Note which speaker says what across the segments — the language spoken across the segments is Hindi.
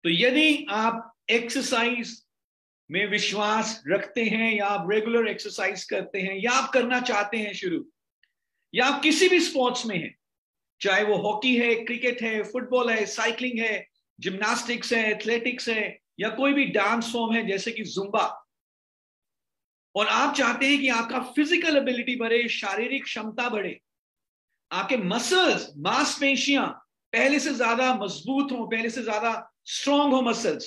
Speaker 1: तो यदि आप एक्सरसाइज में विश्वास रखते हैं, या आप रेगुलर एक्सरसाइज करते हैं, या आप करना चाहते हैं शुरू, या आप किसी भी स्पोर्ट्स में हैं, चाहे वो हॉकी है, क्रिकेट है, फुटबॉल है, साइकिलिंग है, जिम्नास्टिक्स है, एथलेटिक्स है, या कोई भी डांस फॉर्म है जैसे कि जुम्बा, और आप चाहते हैं कि आपका फिजिकल एबिलिटी बढ़े, शारीरिक क्षमता बढ़े, आपके मसल्स, मांसपेशियां पहले से ज्यादा मजबूत हो, पहले से ज्यादा स्ट्रांग हो मसल्स,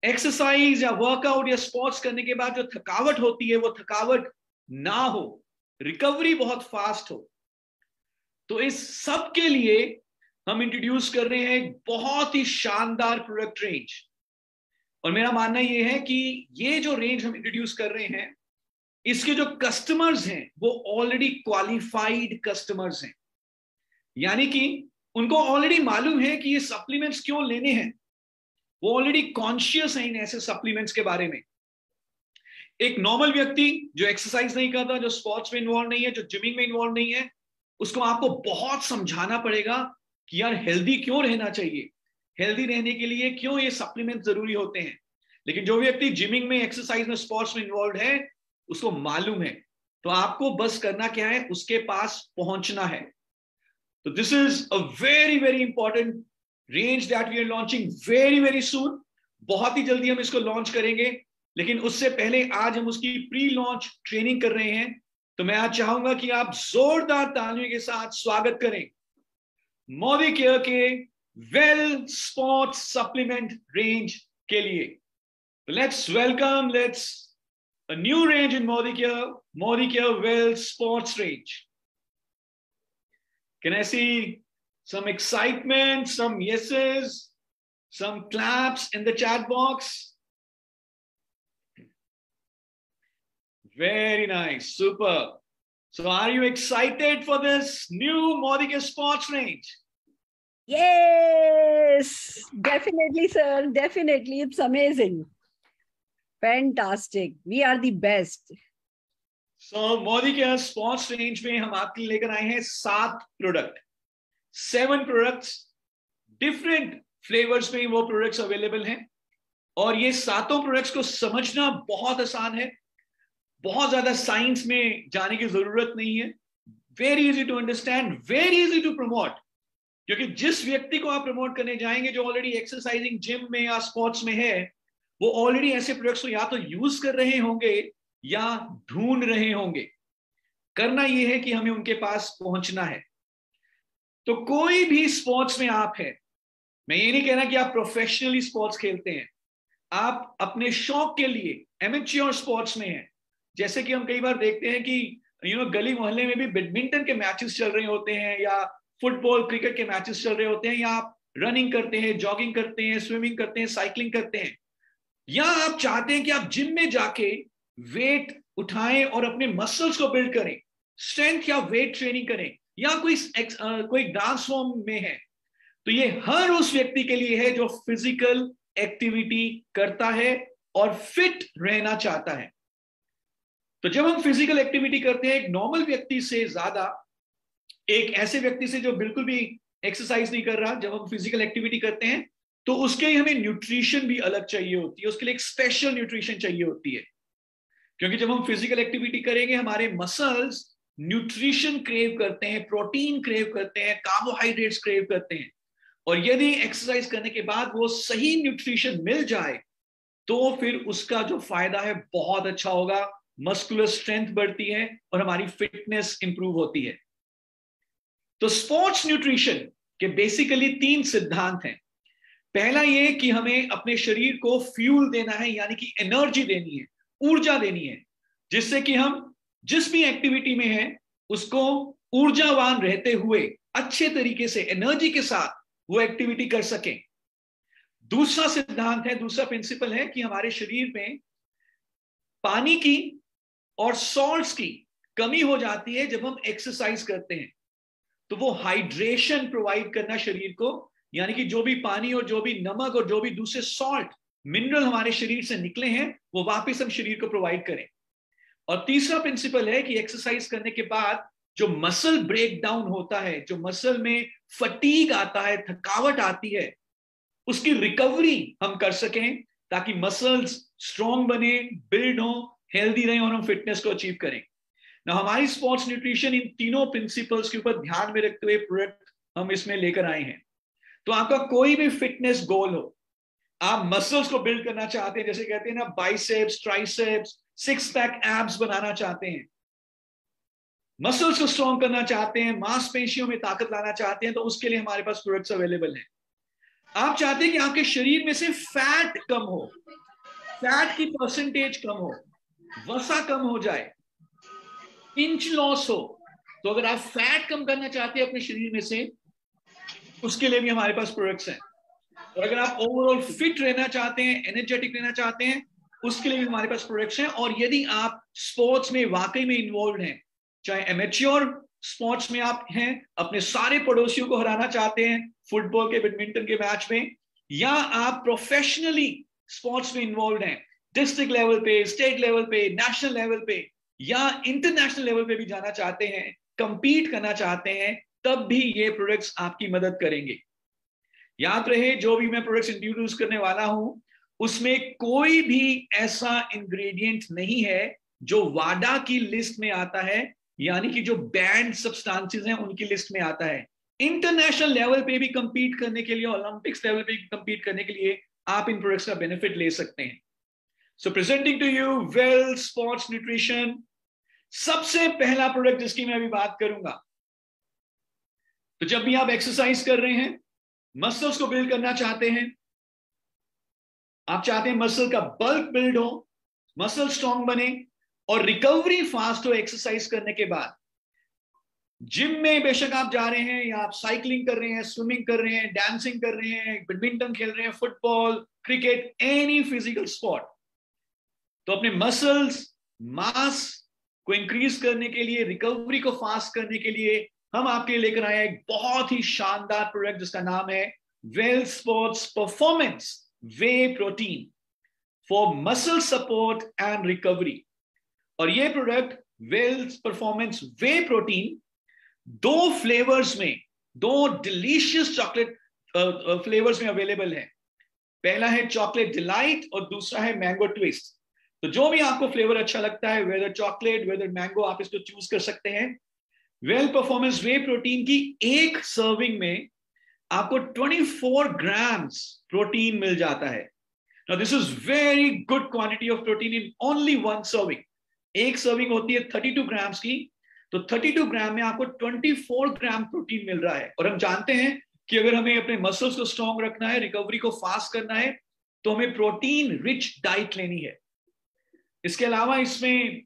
Speaker 1: एक्सरसाइज या वर्कआउट या स्पोर्ट्स करने के बाद जो थकावट होती है वो थकावट ना हो, रिकवरी बहुत फास्ट हो, तो इस सब के लिए हम इंट्रोड्यूस कर रहे हैं एक बहुत ही शानदार प्रोडक्ट रेंज। और मेरा मानना यह है कि ये जो रेंज हम इंट्रोड्यूस कर रहे हैं, इसके जो कस्टमर्स हैं वो ऑलरेडी क्वालिफाइड कस्टमर्स हैं, यानी कि उनको ऑलरेडी मालूम है कि ये सप्लीमेंट्स क्यों लेने हैं, वो ऑलरेडी कॉन्शियस है इन ऐसे सप्लीमेंट्स के बारे में। एक नॉर्मल व्यक्ति जो एक्सरसाइज नहीं करता, जो स्पोर्ट्स में इन्वॉल्व नहीं है, जो जिमिंग में इन्वॉल्व नहीं है, उसको आपको बहुत समझाना पड़ेगा कि यार हेल्दी क्यों रहना चाहिए, हेल्दी रहने के लिए क्यों ये सप्लीमेंट जरूरी होते हैं। लेकिन जो व्यक्ति जिमिंग में, एक्सरसाइज में, स्पोर्ट्स में इन्वॉल्व है, उसको मालूम है, तो आपको बस करना क्या है, उसके पास पहुंचना है। तो this is a very very important range that we are launching very very soon. बहुत ही जल्दी हम इसको लॉन्च करेंगे, लेकिन उससे पहले आज हम उसकी प्री लॉन्च ट्रेनिंग कर रहे हैं। तो मैं आज चाहूंगा कि आप जोरदार तालियों के साथ स्वागत करें मोदी केयर के वेल स्पोर्ट्स सप्लीमेंट रेंज के लिए। Let's welcome, let's a new range in Modi Care Well Sports range. Can I see some excitement, some yeses, some claps in the chat box? Very nice, super. So are you excited for this new Modi Care Sports range?
Speaker 2: Yes, definitely, sir. Definitely. It's amazing. Fantastic. We are the best.
Speaker 1: So Modi Care Sports range में हम आपके लिए लेकर आए हैं 7 प्रोडक्ट, 7 प्रोडक्ट्स, डिफरेंट फ्लेवर्स में वो प्रोडक्ट्स अवेलेबल हैं। और ये 7 प्रोडक्ट्स को समझना बहुत आसान है, बहुत ज्यादा साइंस में जाने की जरूरत नहीं है, very easy to understand, very easy to promote. क्योंकि जिस व्यक्ति को आप प्रमोट करने जाएंगे जो ऑलरेडी एक्सरसाइजिंग, जिम में या स्पोर्ट्स में है, वो ऑलरेडी ऐसे प्रोडक्ट्स को या तो यूज कर रहे होंगे या ढूंढ रहे होंगे। करना यह है कि हमें उनके पास पहुंचना है। तो कोई भी स्पोर्ट्स में आप हैं, मैं ये नहीं कहना कि आप प्रोफेशनली स्पोर्ट्स खेलते हैं, आप अपने शौक के लिए एमेच्योर स्पोर्ट्स में हैं। जैसे कि हम कई बार देखते हैं कि गली मोहल्ले में भी बैडमिंटन के मैचेस चल रहे होते हैं, या फुटबॉल क्रिकेट के मैचेस चल रहे होते हैं, या आप रनिंग करते हैं, जॉगिंग करते हैं, स्विमिंग करते हैं, साइकिलिंग करते हैं, या आप चाहते हैं कि आप जिम में जाके वेट उठाएं और अपने मसल्स को बिल्ड करें, स्ट्रेंथ या वेट ट्रेनिंग करें, या कोई डांस फॉर्म में है, तो ये हर उस व्यक्ति के लिए है जो फिजिकल एक्टिविटी करता है और फिट रहना चाहता है। तो जब हम फिजिकल एक्टिविटी करते हैं, एक नॉर्मल व्यक्ति से ज्यादा एक ऐसे व्यक्ति से जो बिल्कुल भी एक्सरसाइज नहीं कर रहा, जब हम फिजिकल एक्टिविटी करते हैं तो उसके लिए हमें न्यूट्रिशन भी अलग चाहिए होती है, उसके लिए एक स्पेशल न्यूट्रिशन चाहिए होती है। क्योंकि जब हम फिजिकल एक्टिविटी करेंगे, हमारे मसल्स न्यूट्रिशन क्रेव करते हैं, प्रोटीन क्रेव करते हैं, कार्बोहाइड्रेट्स क्रेव करते हैं। और यदि एक्सरसाइज करने के बाद वो सही न्यूट्रिशन मिल जाए तो फिर उसका जो फायदा है बहुत अच्छा होगा, मस्कुलर स्ट्रेंथ बढ़ती है और हमारी फिटनेस इंप्रूव होती है। तो स्पोर्ट्स न्यूट्रिशन के बेसिकली 3 सिद्धांत हैं। पहला ये कि हमें अपने शरीर को फ्यूल देना है, यानी कि एनर्जी देनी है, ऊर्जा देनी है, जिससे कि हम जिस भी एक्टिविटी में हैं उसको ऊर्जावान रहते हुए अच्छे तरीके से एनर्जी के साथ वो एक्टिविटी कर सकें। दूसरा सिद्धांत है, दूसरा प्रिंसिपल है कि हमारे शरीर में पानी की और सॉल्ट्स की कमी हो जाती है जब हम एक्सरसाइज करते हैं। तो वो हाइड्रेशन प्रोवाइड करना शरीर को, यानी कि जो भी पानी और जो भी नमक और जो भी दूसरे सॉल्ट मिनरल हमारे शरीर से निकले हैं वो वापस हम शरीर को प्रोवाइड करें। और तीसरा प्रिंसिपल है कि एक्सरसाइज करने के बाद जो मसल ब्रेक डाउन होता है, जो मसल में फटीग आता है, थकावट आती है, उसकी रिकवरी हम कर सकें, ताकि मसल्स स्ट्रॉन्ग बने, बिल्ड हो, हेल्दी रहे और हम फिटनेस को अचीव करें ना। हमारी स्पोर्ट्स न्यूट्रिशन इन तीनों प्रिंसिपल्स के ऊपर ध्यान में रखते हुए प्रोडक्ट हम इसमें लेकर आए हैं। तो आपका कोई भी फिटनेस गोल हो, आप मसल्स को बिल्ड करना चाहते हैं, जैसे कहते हैं ना biceps, triceps, six pack abs बनाना चाहते हैं, मसल्स को स्ट्रॉन्ग करना चाहते हैं, मांसपेशियों में ताकत लाना चाहते हैं, तो उसके लिए हमारे पास प्रोडक्ट्स अवेलेबल हैं। आप चाहते हैं कि आपके शरीर में से फैट कम हो, फैट की परसेंटेज कम हो, वसा कम हो जाए, इंच लॉस हो, तो अगर आप फैट कम करना चाहते हैं अपने शरीर में से, उसके लिए भी हमारे पास प्रोडक्ट्स हैं। और अगर आप ओवरऑल फिट रहना चाहते हैं, एनर्जेटिक रहना चाहते हैं, उसके लिए भी हमारे पास प्रोडक्ट्स हैं। और यदि आप स्पोर्ट्स में वाकई में इन्वॉल्व हैं, चाहे एमेच्योर स्पोर्ट्स में आप हैं, अपने सारे पड़ोसियों को हराना चाहते हैं फुटबॉल के, बैडमिंटन के मैच में, या आप प्रोफेशनली स्पोर्ट्स में इन्वॉल्व हैं, डिस्ट्रिक्ट लेवल पे, स्टेट लेवल पे, नेशनल लेवल पे या इंटरनेशनल लेवल पे भी जाना चाहते हैं, कंपीट करना चाहते हैं, तब भी ये प्रोडक्ट्स आपकी मदद करेंगे। याद रहे, जो भी मैं प्रोडक्ट्स इंट्रोड्यूस करने वाला हूं, उसमें कोई भी ऐसा इंग्रेडिएंट नहीं है जो वाडा की लिस्ट में आता है, यानी कि जो बैंड सब्सटेंसेस हैं उनकी लिस्ट में आता है। इंटरनेशनल लेवल पे भी कंपीट करने के लिए, ओलंपिक्स लेवल पे भी कंपीट करने के लिए आप इन प्रोडक्ट्स का बेनिफिट ले सकते हैं। So presenting to you well sports nutrition. सबसे पहला प्रोडक्ट जिसकी मैं अभी बात करूंगा, तो जब भी आप एक्सरसाइज कर रहे हैं, मसल्स को बिल्ड करना चाहते हैं, आप चाहते हैं मसल का बल्क बिल्ड हो, मसल स्ट्रॉन्ग बने और रिकवरी फास्ट हो एक्सरसाइज करने के बाद, जिम में बेशक आप जा रहे हैं या आप साइकिलिंग कर रहे हैं, स्विमिंग कर रहे हैं, डांसिंग कर रहे हैं, बैडमिंटन खेल रहे हैं, football, cricket, any physical sport, तो अपने मसल्स मास को इंक्रीज करने के लिए, रिकवरी को फास्ट करने के लिए हम आपके लिए लेकर आए एक बहुत ही शानदार प्रोडक्ट जिसका नाम है well sports performance whey protein for muscle support and recovery. और ये product well performance whey protein दो फ्लेवर्स में, दो डिलीशियस चॉकलेट फ्लेवर्स में अवेलेबल है। पहला है चॉकलेट डिलाइट और दूसरा है मैंगो ट्विस्ट। तो जो भी आपको फ्लेवर अच्छा लगता है, वेदर चॉकलेट वेदर मैंगो, आप इसको चूज कर सकते हैं। वेल परफॉर्मेंस वे प्रोटीन की एक सर्विंग में आपको 24 ग्राम्स प्रोटीन मिल जाता है। Now this is very good quantity of protein in only one serving. एक सर्विंग होती है 32 ग्राम्स की, तो 32 ग्राम में आपको 24 ग्राम प्रोटीन मिल रहा है। और हम जानते हैं कि अगर हमें अपने मसल्स को स्ट्रॉन्ग रखना है, रिकवरी को फास्ट करना है, तो हमें प्रोटीन रिच डाइट लेनी है। इसके अलावा इसमें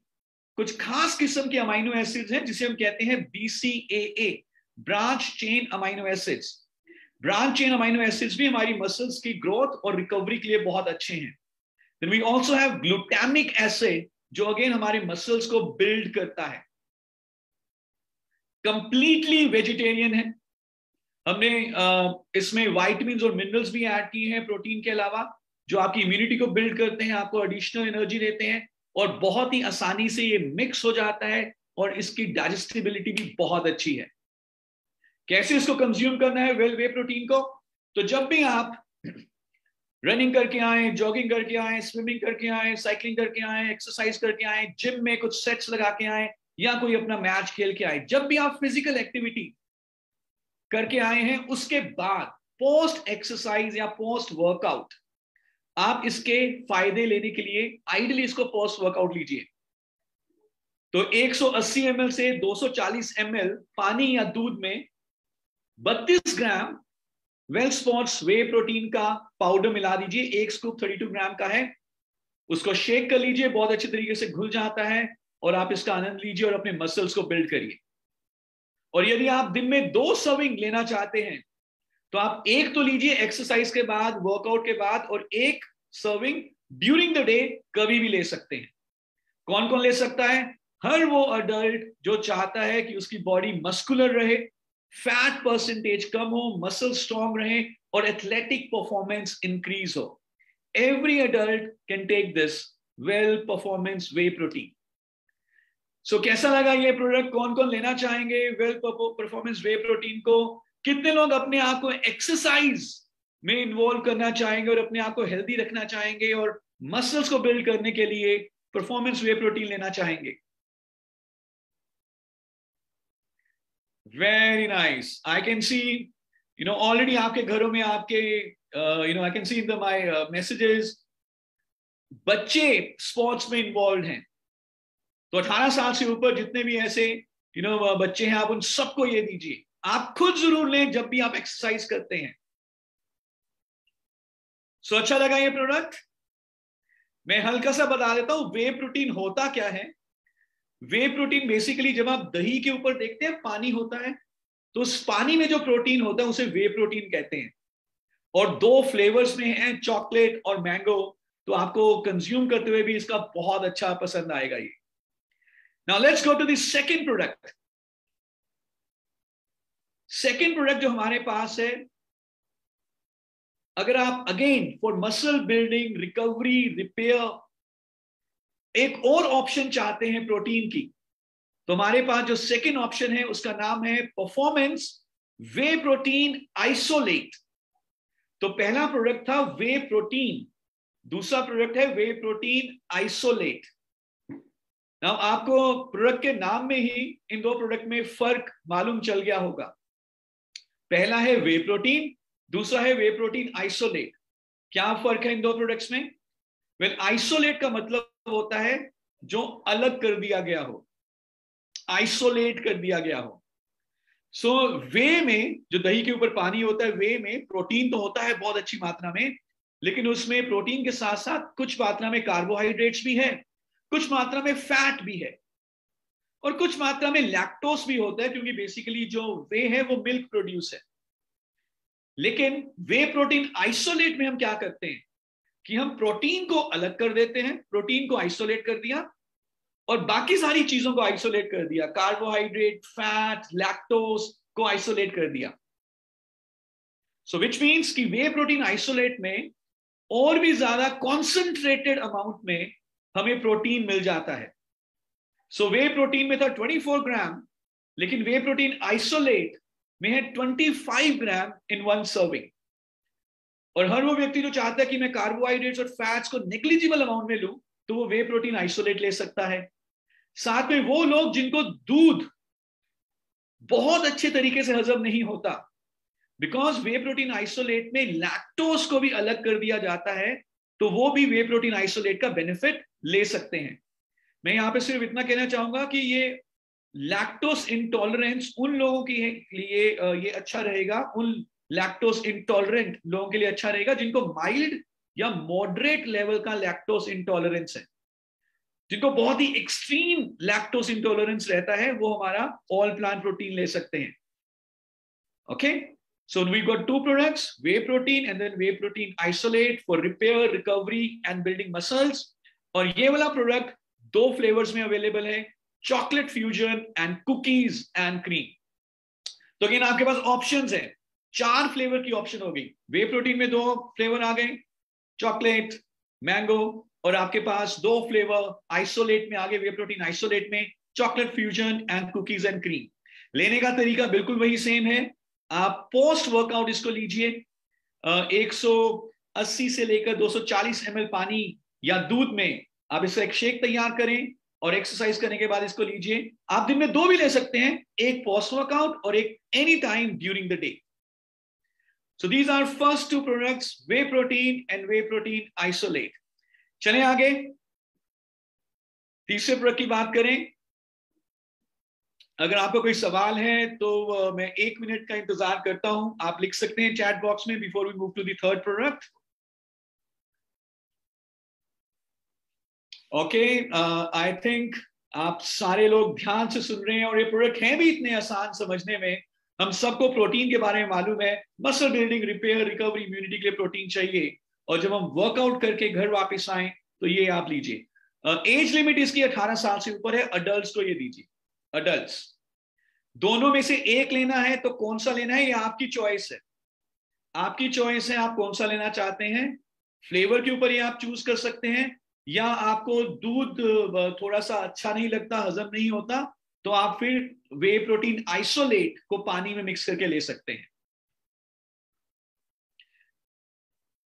Speaker 1: कुछ खास किस्म के अमाइनो एसिड्स हैं जिसे हम कहते हैं BCAA, branch chain amino acids. Branch chain amino acids भी हमारी मसल्स की ग्रोथ और रिकवरी के लिए बहुत अच्छे हैं। Then we also have glutamic acid, जो अगेन हमारे मसल्स को बिल्ड करता है। कंप्लीटली वेजिटेरियन है। हमने इसमें वाइटामिन्स और मिनरल्स भी ऐड किए हैं प्रोटीन के अलावा, जो आपकी इम्यूनिटी को बिल्ड करते हैं, आपको एडिशनल एनर्जी देते हैं, और बहुत ही आसानी से ये मिक्स हो जाता है और इसकी डाइजेस्टिबिलिटी भी बहुत अच्छी है। कैसे इसको कंज्यूम करना है वेल वे प्रोटीन को? तो जब भी आप रनिंग करके आए, जॉगिंग करके आए, स्विमिंग करके आए, साइकिलिंग करके आए, एक्सरसाइज करके आए, जिम में कुछ सेट्स लगा के आए, या कोई अपना मैच खेल के आए, जब भी आप फिजिकल एक्टिविटी करके आए हैं, उसके बाद पोस्ट एक्सरसाइज या पोस्ट वर्कआउट आप इसके फायदे लेने के लिए आइडियली इसको पोस्ट वर्कआउट लीजिए। तो 180 ml से 240 ml पानी या दूध में 32 ग्राम वेल स्पोर्ट्स वे प्रोटीन का पाउडर मिला दीजिए। एक स्कूप 32 ग्राम का है, उसको शेक कर लीजिए, बहुत अच्छे तरीके से घुल जाता है, और आप इसका आनंद लीजिए और अपने मसल्स को बिल्ड करिए। और यदि आप दिन में 2 सर्विंग लेना चाहते हैं, तो आप एक तो लीजिए एक्सरसाइज के बाद, वर्कआउट के बाद, और एक सर्विंग ड्यूरिंग द डे कभी भी ले सकते हैं। कौन कौन ले सकता है? हर वो अडल्ट जो चाहता है कि उसकी बॉडी मस्कुलर रहे, फैट परसेंटेज कम हो, मसल स्ट्रॉन्ग रहे और एथलेटिक परफॉर्मेंस इंक्रीज हो। Every adult can take this well performance whey protein. So कैसा लगा ये प्रोडक्ट? कौन कौन लेना चाहेंगे वेल परफॉर्मेंस वे प्रोटीन को? कितने लोग अपने आप को एक्सरसाइज में इन्वॉल्व करना चाहेंगे और अपने आप को हेल्दी रखना चाहेंगे और मसल्स को बिल्ड करने के लिए परफॉर्मेंस वे प्रोटीन लेना चाहेंगे। Very nice, I can see already आपके घरों में आपके I can see in the my messages बच्चे स्पोर्ट्स में इन्वॉल्व हैं। तो 18 साल से ऊपर जितने भी ऐसे बच्चे हैं, आप उन सबको ये दीजिए। आप खुद जरूर लें जब भी आप एक्सरसाइज करते हैं। सो अच्छा लगा ये प्रोडक्ट? मैं हल्का सा बता देता हूं वे प्रोटीन होता क्या है। वे प्रोटीन बेसिकली जब आप दही के ऊपर देखते हैं पानी होता है, तो उस पानी में जो प्रोटीन होता है उसे वे प्रोटीन कहते हैं। और 2 फ्लेवर्स में है, चॉकलेट और मैंगो। तो आपको कंज्यूम करते हुए भी इसका बहुत अच्छा पसंद आएगा ये। Now let's go to the second product. Second product जो हमारे पास है, अगर आप again for muscle building, recovery, repair एक और ऑप्शन चाहते हैं प्रोटीन की, तो हमारे पास जो सेकंड ऑप्शन है उसका नाम है परफॉर्मेंस वे प्रोटीन आइसोलेट। तो पहला प्रोडक्ट था वे प्रोटीन, दूसरा प्रोडक्ट है वे प्रोटीन आइसोलेट। नाउ आपको प्रोडक्ट के नाम में ही इन 2 प्रोडक्ट में फर्क मालूम चल गया होगा। पहला है वे प्रोटीन, दूसरा है वे प्रोटीन आइसोलेट। क्या फर्क है इन 2 प्रोडक्ट्स में? वेल, आइसोलेट का मतलब होता है जो अलग कर दिया गया हो, आइसोलेट कर दिया गया हो। सो वे में जो दही के ऊपर पानी होता है, वे में प्रोटीन तो होता है बहुत अच्छी मात्रा में, लेकिन उसमें प्रोटीन के साथ साथ कुछ मात्रा में कार्बोहाइड्रेट्स भी है, कुछ मात्रा में फैट भी है और कुछ मात्रा में लैक्टोस भी होता है, क्योंकि बेसिकली जो वे है वो मिल्क प्रोड्यूस है। लेकिन वे प्रोटीन आइसोलेट में हम क्या करते हैं कि हम प्रोटीन को अलग कर देते हैं, प्रोटीन को आइसोलेट कर दिया और बाकी सारी चीजों को आइसोलेट कर दिया, कार्बोहाइड्रेट, फैट, लैक्टोस को आइसोलेट कर दिया। सो विच मीन्स कि वे प्रोटीन आइसोलेट में और भी ज्यादा कॉन्सेंट्रेटेड अमाउंट में हमें प्रोटीन मिल जाता है। सो वे प्रोटीन में था 24 ग्राम, लेकिन वे प्रोटीन आइसोलेट में है 25 ग्राम इन 1 सर्विंग। और हर वो व्यक्ति जो चाहता है कि मैं कार्बोहाइड्रेट्स और फैट्स को नेग्लिजिबल अमाउंट में लूं, तो वो वे प्रोटीन आइसोलेट ले सकता है। साथ में वो लोग जिनको दूध बहुत अच्छे तरीके से हजम नहीं होता, बिकॉज वे प्रोटीन आइसोलेट में लैक्टोस को भी अलग कर दिया जाता है, तो वो भी वे प्रोटीन आइसोलेट का बेनिफिट ले सकते हैं। मैं यहां पे सिर्फ इतना कहना चाहूंगा कि ये लैक्टोस इंटॉलरेंस उन लोगों के लिए ये अच्छा रहेगा, उन लैक्टोस इंटॉलरेंट लोगों के लिए अच्छा रहेगा जिनको माइल्ड या मॉडरेट लेवल का लैक्टोस इंटॉलरेंस है। जिनको बहुत ही एक्सट्रीम लैक्टोस इंटॉलरेंस रहता है, वो हमारा ऑल प्लांट प्रोटीन ले सकते हैं। Okay, so we got 2 products, whey protein and then whey protein isolate for repair, recovery and building muscles. और ये वाला प्रोडक्ट 2 फ्लेवर्स में अवेलेबल है, chocolate fusion and cookies and cream. तो अगेन आपके पास ऑप्शंस है, 4 फ्लेवर की ऑप्शन हो गई। वे प्रोटीन में 2 फ्लेवर आ गए, चॉकलेट, मैंगो, और आपके पास 2 फ्लेवर आइसोलेट में आ गए, वे प्रोटीन आइसोलेट में, chocolate fusion and cookies and cream. लेने का तरीका बिल्कुल वही सेम है। आप पोस्ट वर्कआउट इसको लीजिए, 180 से लेकर 240 ml पानी या दूध में आप इसका एक शेक तैयार करें और एक्सरसाइज करने के बाद इसको लीजिए। आप दिन में 2 भी ले सकते हैं, एक पोस्ट वर्कआउट और एक any time during the day. So these are first 2 products, whey protein and whey protein isolate. चलें आगे, तीसरे प्रोडक्ट की बात करें। अगर आपको कोई सवाल है तो मैं 1 मिनट का इंतजार करता हूं, आप लिख सकते हैं चैट बॉक्स में before we move to the third product. Okay, I think आप सारे लोग ध्यान से सुन रहे हैं और ये प्रोडक्ट हैं भी इतने आसान समझने में। हम सबको प्रोटीन के बारे में मालूम है, muscle building, repair, recovery, immunity के लिए प्रोटीन चाहिए, और जब हम वर्कआउट करके घर वापस आए तो ये आप लीजिए। एज लिमिट इसकी 18 साल से ऊपर है, अडल्ट्स को ये दीजिए। अडल्ट्स, दोनों में से एक लेना है तो कौन सा लेना है ये आपकी चॉइस है, आपकी चॉइस है, आप कौन सा लेना चाहते हैं। फ्लेवर के ऊपर ये आप चूज कर सकते हैं, या आपको दूध थोड़ा सा अच्छा नहीं लगता, हजम नहीं होता, तो आप फिर वे प्रोटीन आइसोलेट को पानी में मिक्स करके ले सकते हैं।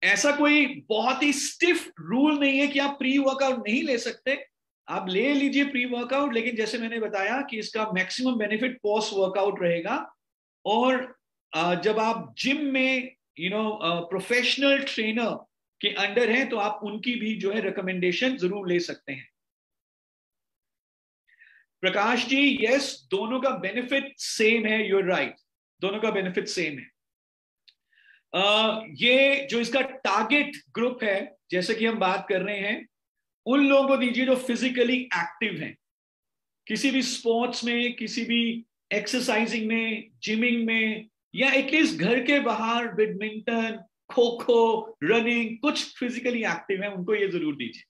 Speaker 1: ऐसा कोई बहुत ही स्टिफ रूल नहीं है कि आप प्री वर्कआउट नहीं ले सकते, आप ले लीजिए प्री वर्कआउट, लेकिन जैसे मैंने बताया कि इसका मैक्सिमम बेनिफिट पोस्ट वर्कआउट रहेगा। और जब आप जिम में प्रोफेशनल ट्रेनर के अंडर हैं तो आप उनकी भी जो है रिकमेंडेशन जरूर ले सकते हैं। प्रकाश जी, यस, दोनों का बेनिफिट सेम है, यूर राइट, दोनों का बेनिफिट सेम है। ये जो इसका टारगेट ग्रुप है, जैसे कि हम बात कर रहे हैं, उन लोगों को दीजिए जो फिजिकली एक्टिव हैं, किसी भी स्पोर्ट्स में, किसी भी एक्सरसाइजिंग में, जिमिंग में, या एटलीस्ट घर के बाहर बैडमिंटन, खो खो, रनिंग, कुछ फिजिकली एक्टिव है, उनको ये जरूर दीजिए।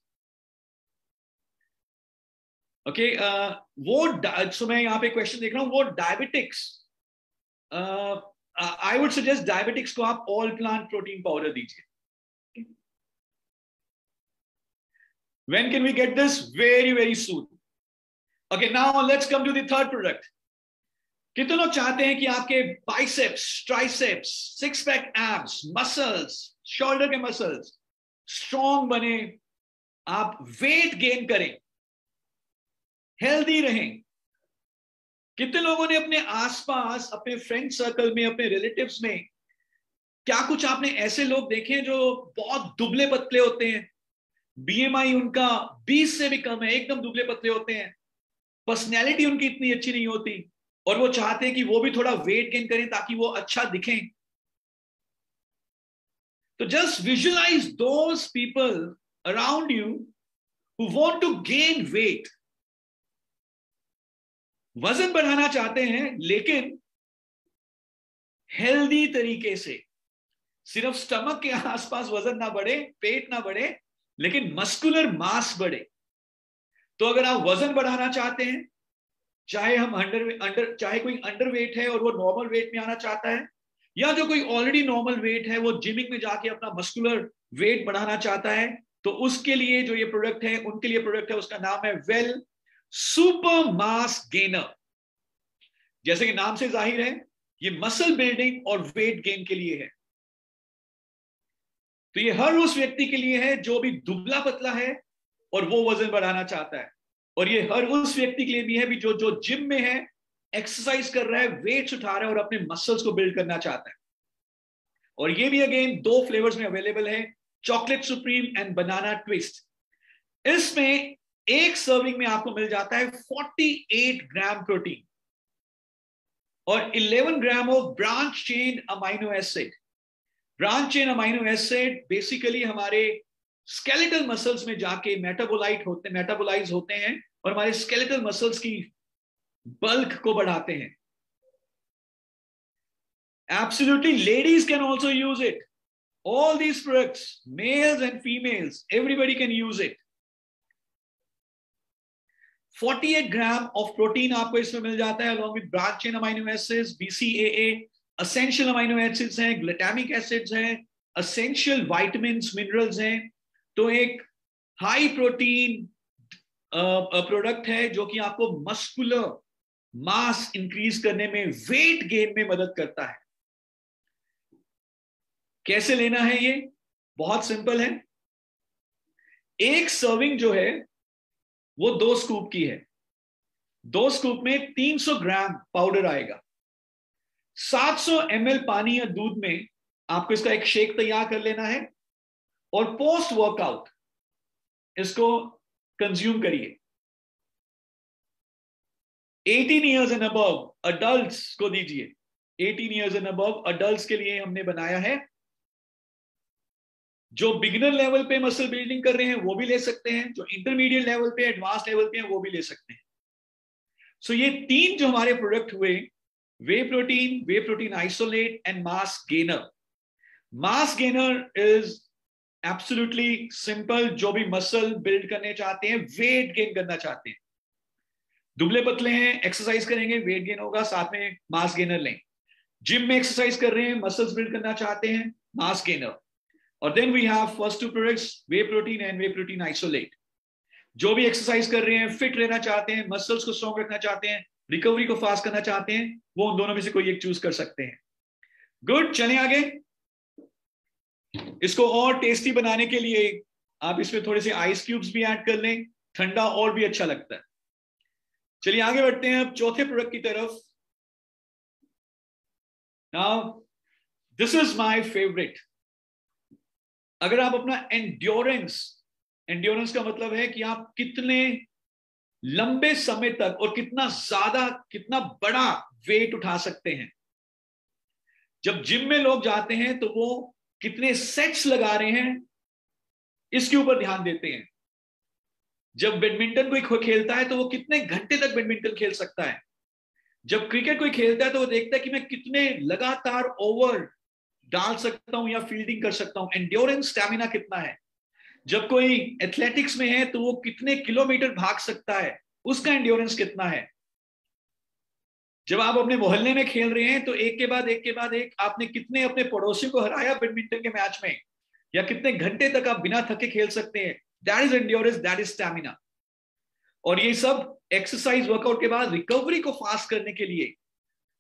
Speaker 1: ओके, सो मैं यहाँ पे क्वेश्चन देख रहा हूँ, वो diabetics, I would suggest diabetics को आप ऑल प्लांट प्रोटीन पाउडर दीजिए। When can we get this? Very, very soon. Okay, now let's come to the third product. कितने लोग चाहते हैं कि आपके biceps, triceps, six pack abs, muscles, shoulder के मसल्स स्ट्रॉन्ग बने, आप वेट गेन करें, हेल्दी रहें? कितने लोगों ने अपने आसपास, अपने फ्रेंड सर्कल में, अपने रिलेटिव्स में, क्या कुछ आपने ऐसे लोग देखे हैं जो बहुत दुबले पतले होते हैं, बीएमआई उनका 20 से भी कम है, एकदम दुबले पतले होते हैं, पर्सनैलिटी उनकी इतनी अच्छी नहीं होती, और वो चाहते हैं कि वो भी थोड़ा वेट गेन करें ताकि वो अच्छा दिखें? तो just visualise those people around you who want to gain weight, वजन बढ़ाना चाहते हैं लेकिन हेल्दी तरीके से, सिर्फ स्टमक के आसपास वजन ना बढ़े, पेट ना बढ़े, लेकिन मस्कुलर मास बढ़े। तो अगर आप वजन बढ़ाना चाहते हैं, चाहे चाहे कोई अंडरवेट है और वो नॉर्मल वेट में आना चाहता है, या जो कोई ऑलरेडी नॉर्मल वेट है वो जिमिंग में जाके अपना मस्कुलर वेट बढ़ाना चाहता है, तो उसके लिए जो ये प्रोडक्ट है, उनके लिए प्रोडक्ट है, उसका नाम है वेल सुपर मास गेनर। जैसे कि नाम से जाहिर है, ये मसल बिल्डिंग और वेट गेन के लिए है। तो ये हर उस व्यक्ति के लिए है जो भी दुबला पतला है और वो वजन बढ़ाना चाहता है, और ये हर उस व्यक्ति के लिए भी है भी जो जिम में है, एक्सरसाइज कर रहा है, वेट्स उठा रहा है और अपने मसल्स को बिल्ड करना चाहता है। और ये भी अगेन 2 फ्लेवर्स में अवेलेबल है, chocolate supreme and banana twist. इसमें एक सर्विंग में आपको मिल जाता है 48 ग्राम प्रोटीन और 11 gram of branch chain amino acid. Branch chain amino acid basically हमारे स्केलेटल मसल्स में जाके मेटाबोलाइज होते हैं और हमारे स्केलेटल मसल्स की बल्क को बढ़ाते हैं। Absolutely, ladies can also use it. All these products, males and females, everybody can use it. 48 gram of protein आपको इसमें मिल जाता है, along with branch chain amino acids, BCAA, essential amino acids हैं, ग्लूटामिक एसिड्स हैं, एसेंशियल विटामिन्स, मिनरल्स हैं। तो एक हाई प्रोटीन प्रोडक्ट है जो कि आपको मस्कुलर मास इंक्रीज करने में, वेट गेन में मदद करता है। कैसे लेना है ये? बहुत सिंपल है। एक सर्विंग जो है वो 2 स्कूप की है। 2 स्कूप में 300 ग्राम पाउडर आएगा। 700 ml पानी या दूध में आपको इसका एक शेक तैयार कर लेना है और पोस्ट वर्कआउट इसको कंज्यूम करिए। 18 ईयर्स एंड अबव अडल्ट्स को दीजिए। 18 ईयर्स एंड अबव अडल्ट्स के लिए हमने बनाया है। जो बिगिनर लेवल पे मसल बिल्डिंग कर रहे हैं वो भी ले सकते हैं, जो इंटरमीडिएट लेवल पे, एडवांस लेवल पे हैं वो भी ले सकते हैं। सो ये 3 जो हमारे प्रोडक्ट हुए, whey protein isolate and mass gainer. Mass gainer is absolutely simple. जो भी मसल बिल्ड करने चाहते हैं, वेट गेन करना चाहते हैं, दुबले पतले हैं, एक्सरसाइज करेंगे, वेट गेन होगा, साथ में मास गेनर लें। जिम में एक्सरसाइज कर रहे हैं, मसल्स बिल्ड करना चाहते हैं, मास गेनर। और then we have first 2 products, whey protein and whey protein isolate. जो भी एक्सरसाइज कर रहे हैं, फिट रहना चाहते हैं, मसल्स को स्ट्रॉन्ग रखना चाहते हैं, रिकवरी को फास्ट करना चाहते हैं, वो उन दोनों में से कोई एक चूज कर सकते हैं। गुड, चलें आगे। इसको और टेस्टी बनाने के लिए आप इसमें थोड़े से आइस क्यूब्स भी ऐड कर लें, ठंडा और भी अच्छा लगता है। चलिए आगे बढ़ते हैं अब चौथे प्रोडक्ट की तरफ। Now this is my favourite. अगर आप अपना एंड्योरेंस का मतलब है कि आप कितने लंबे समय तक और कितना बड़ा वेट उठा सकते हैं। जब जिम में लोग जाते हैं तो वो कितने सेट्स लगा रहे हैं इसके ऊपर ध्यान देते हैं। जब बैडमिंटन कोई खेलता है तो वो कितने घंटे तक बैडमिंटन खेल सकता है। जब क्रिकेट कोई खेलता है तो वो देखता है कि मैं कितने लगातार ओवर डाल सकता हूं या फील्डिंग कर सकता हूं। एंड्योरेंस स्टैमिना कितना है। जब कोई एथलेटिक्स में है तो वो कितने किलोमीटर भाग सकता है, उसका एंड्योरेंस कितना है। जब आप अपने मोहल्ले में खेल रहे हैं तो एक के बाद एक आपने कितने अपने पड़ोसी को हराया बैडमिंटन के मैच में, या कितने घंटे तक आप बिना थके खेल सकते हैं। That is endurance, that is stamina. और ये सब एक्सरसाइज वर्कआउट के बाद रिकवरी को फास्ट करने के लिए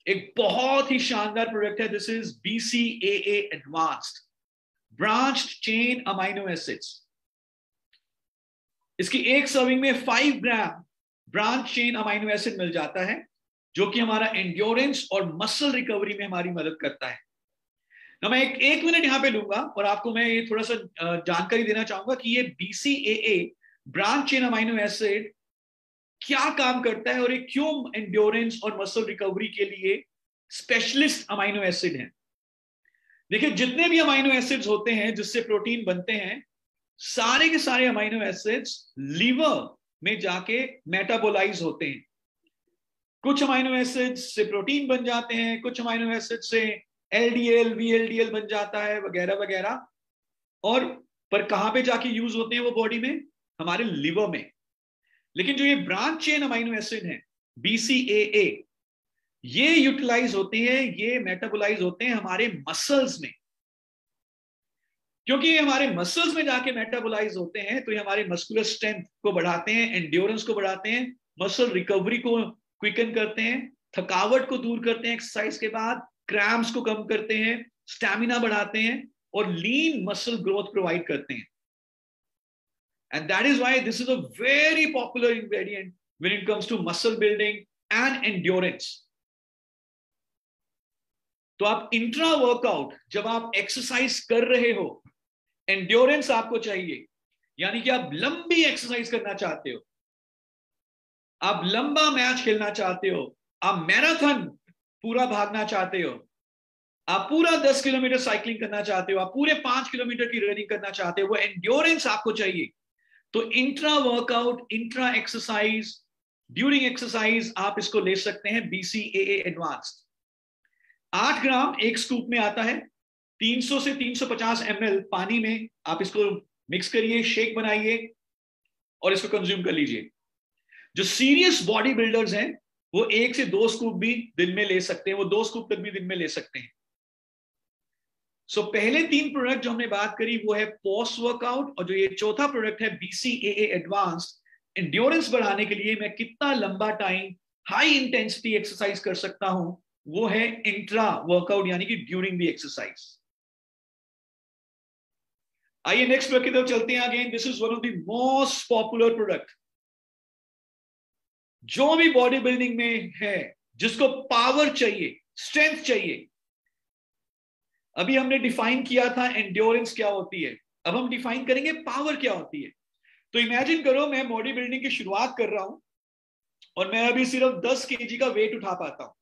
Speaker 1: एक बहुत ही शानदार प्रोडक्ट है। This is BCAA advanced branched chain amino acids. इसकी एक सर्विंग में 5 ग्राम ब्रांच चेन अमाइनो एसिड मिल जाता है, जो कि हमारा एंड्योरेंस और मसल रिकवरी में हमारी मदद करता है। ना मैं एक मिनट यहां पे लूंगा और आपको मैं ये थोड़ा सा जानकारी देना चाहूंगा कि ये BCAA branch chain amino acid क्या काम करता है और ये क्यों एंड्योरेंस और मसल रिकवरी के लिए स्पेशलिस्ट अमाइनो एसिड है। देखिए, जितने भी अमाइनो एसिड्स होते हैं जिससे प्रोटीन बनते हैं, सारे के सारे अमाइनो एसिड्स लीवर में जाके मेटाबोलाइज होते हैं। कुछ अमाइनो एसिड्स से प्रोटीन बन जाते हैं, कुछ अमाइनो एसिड से LDL VLDL बन जाता है, वगैरह वगैरह। और पर कहां पे जाके यूज होते हैं वो बॉडी में? हमारे लिवर में। लेकिन जो ये ब्रांच चेन अमाइनो एसिड है BCAA, ये यूटिलाइज होते हैं, ये मेटाबोलाइज होते हैं हमारे मसल्स में। क्योंकि ये हमारे मसल्स में जाके मेटाबोलाइज होते हैं तो ये हमारे मस्कुलर स्ट्रेंथ को बढ़ाते हैं, एंड्योरेंस को बढ़ाते हैं, मसल रिकवरी को क्विकन करते हैं, थकावट को दूर करते हैं एक्सरसाइज के बाद, क्रैम्प्स को कम करते हैं, स्टैमिना बढ़ाते हैं और लीन मसल ग्रोथ प्रोवाइड करते हैं। And that is why this is a very popular ingredient when it comes to muscle building and endurance. तो आप इंट्रा वर्कआउट जब आप एक्सरसाइज कर रहे हो, एंड्योरेंस आपको चाहिए, यानी कि आप लंबी एक्सरसाइज करना चाहते हो, आप लंबा मैच खेलना चाहते हो, आप मैराथन पूरा भागना चाहते हो, आप पूरा 10 किलोमीटर साइकिलिंग करना चाहते हो, आप पूरे 5 किलोमीटर की रनिंग करना चाहते हो, वो एंड्योरेंस आपको चाहिए। तो intra workout, intra exercise, during exercise आप इसको ले सकते हैं BCAA एडवांस्ड। 8 ग्राम एक स्कूप में आता है। 300 से 350 ml पानी में आप इसको मिक्स करिए, शेक बनाइए और इसको कंज्यूम कर लीजिए। जो सीरियस बॉडी बिल्डर्स हैं वो 1 से 2 स्कूप भी दिन में ले सकते हैं, वो 2 स्कूप तक भी दिन में ले सकते हैं। सो पहले 3 प्रोडक्ट जो हमने बात करी वो है पोस्ट वर्कआउट, और जो ये चौथा प्रोडक्ट है BCAA एडवांस्ड, एंड्योरेंस बढ़ाने के लिए मैं कितना लंबा टाइम हाई इंटेंसिटी एक्सरसाइज कर सकता हूं, वो है इंट्रा वर्कआउट, यानी कि ड्यूरिंग द एक्सरसाइज। आइए नेक्स्ट प्रोडक्ट की तरफ चलते हैं। Again this is one of the most popular product. जो भी बॉडी बिल्डिंग में है, जिसको पावर चाहिए, स्ट्रेंथ चाहिए, अभी हमने डिफाइन किया था एंड्योरेंस क्या होती है, अब हम डिफाइन करेंगे पावर क्या होती है। तो इमेजिन करो मैं बॉडी बिल्डिंग की शुरुआत कर रहा हूं और मैं अभी सिर्फ 10 kg का वेट उठा पाता हूं,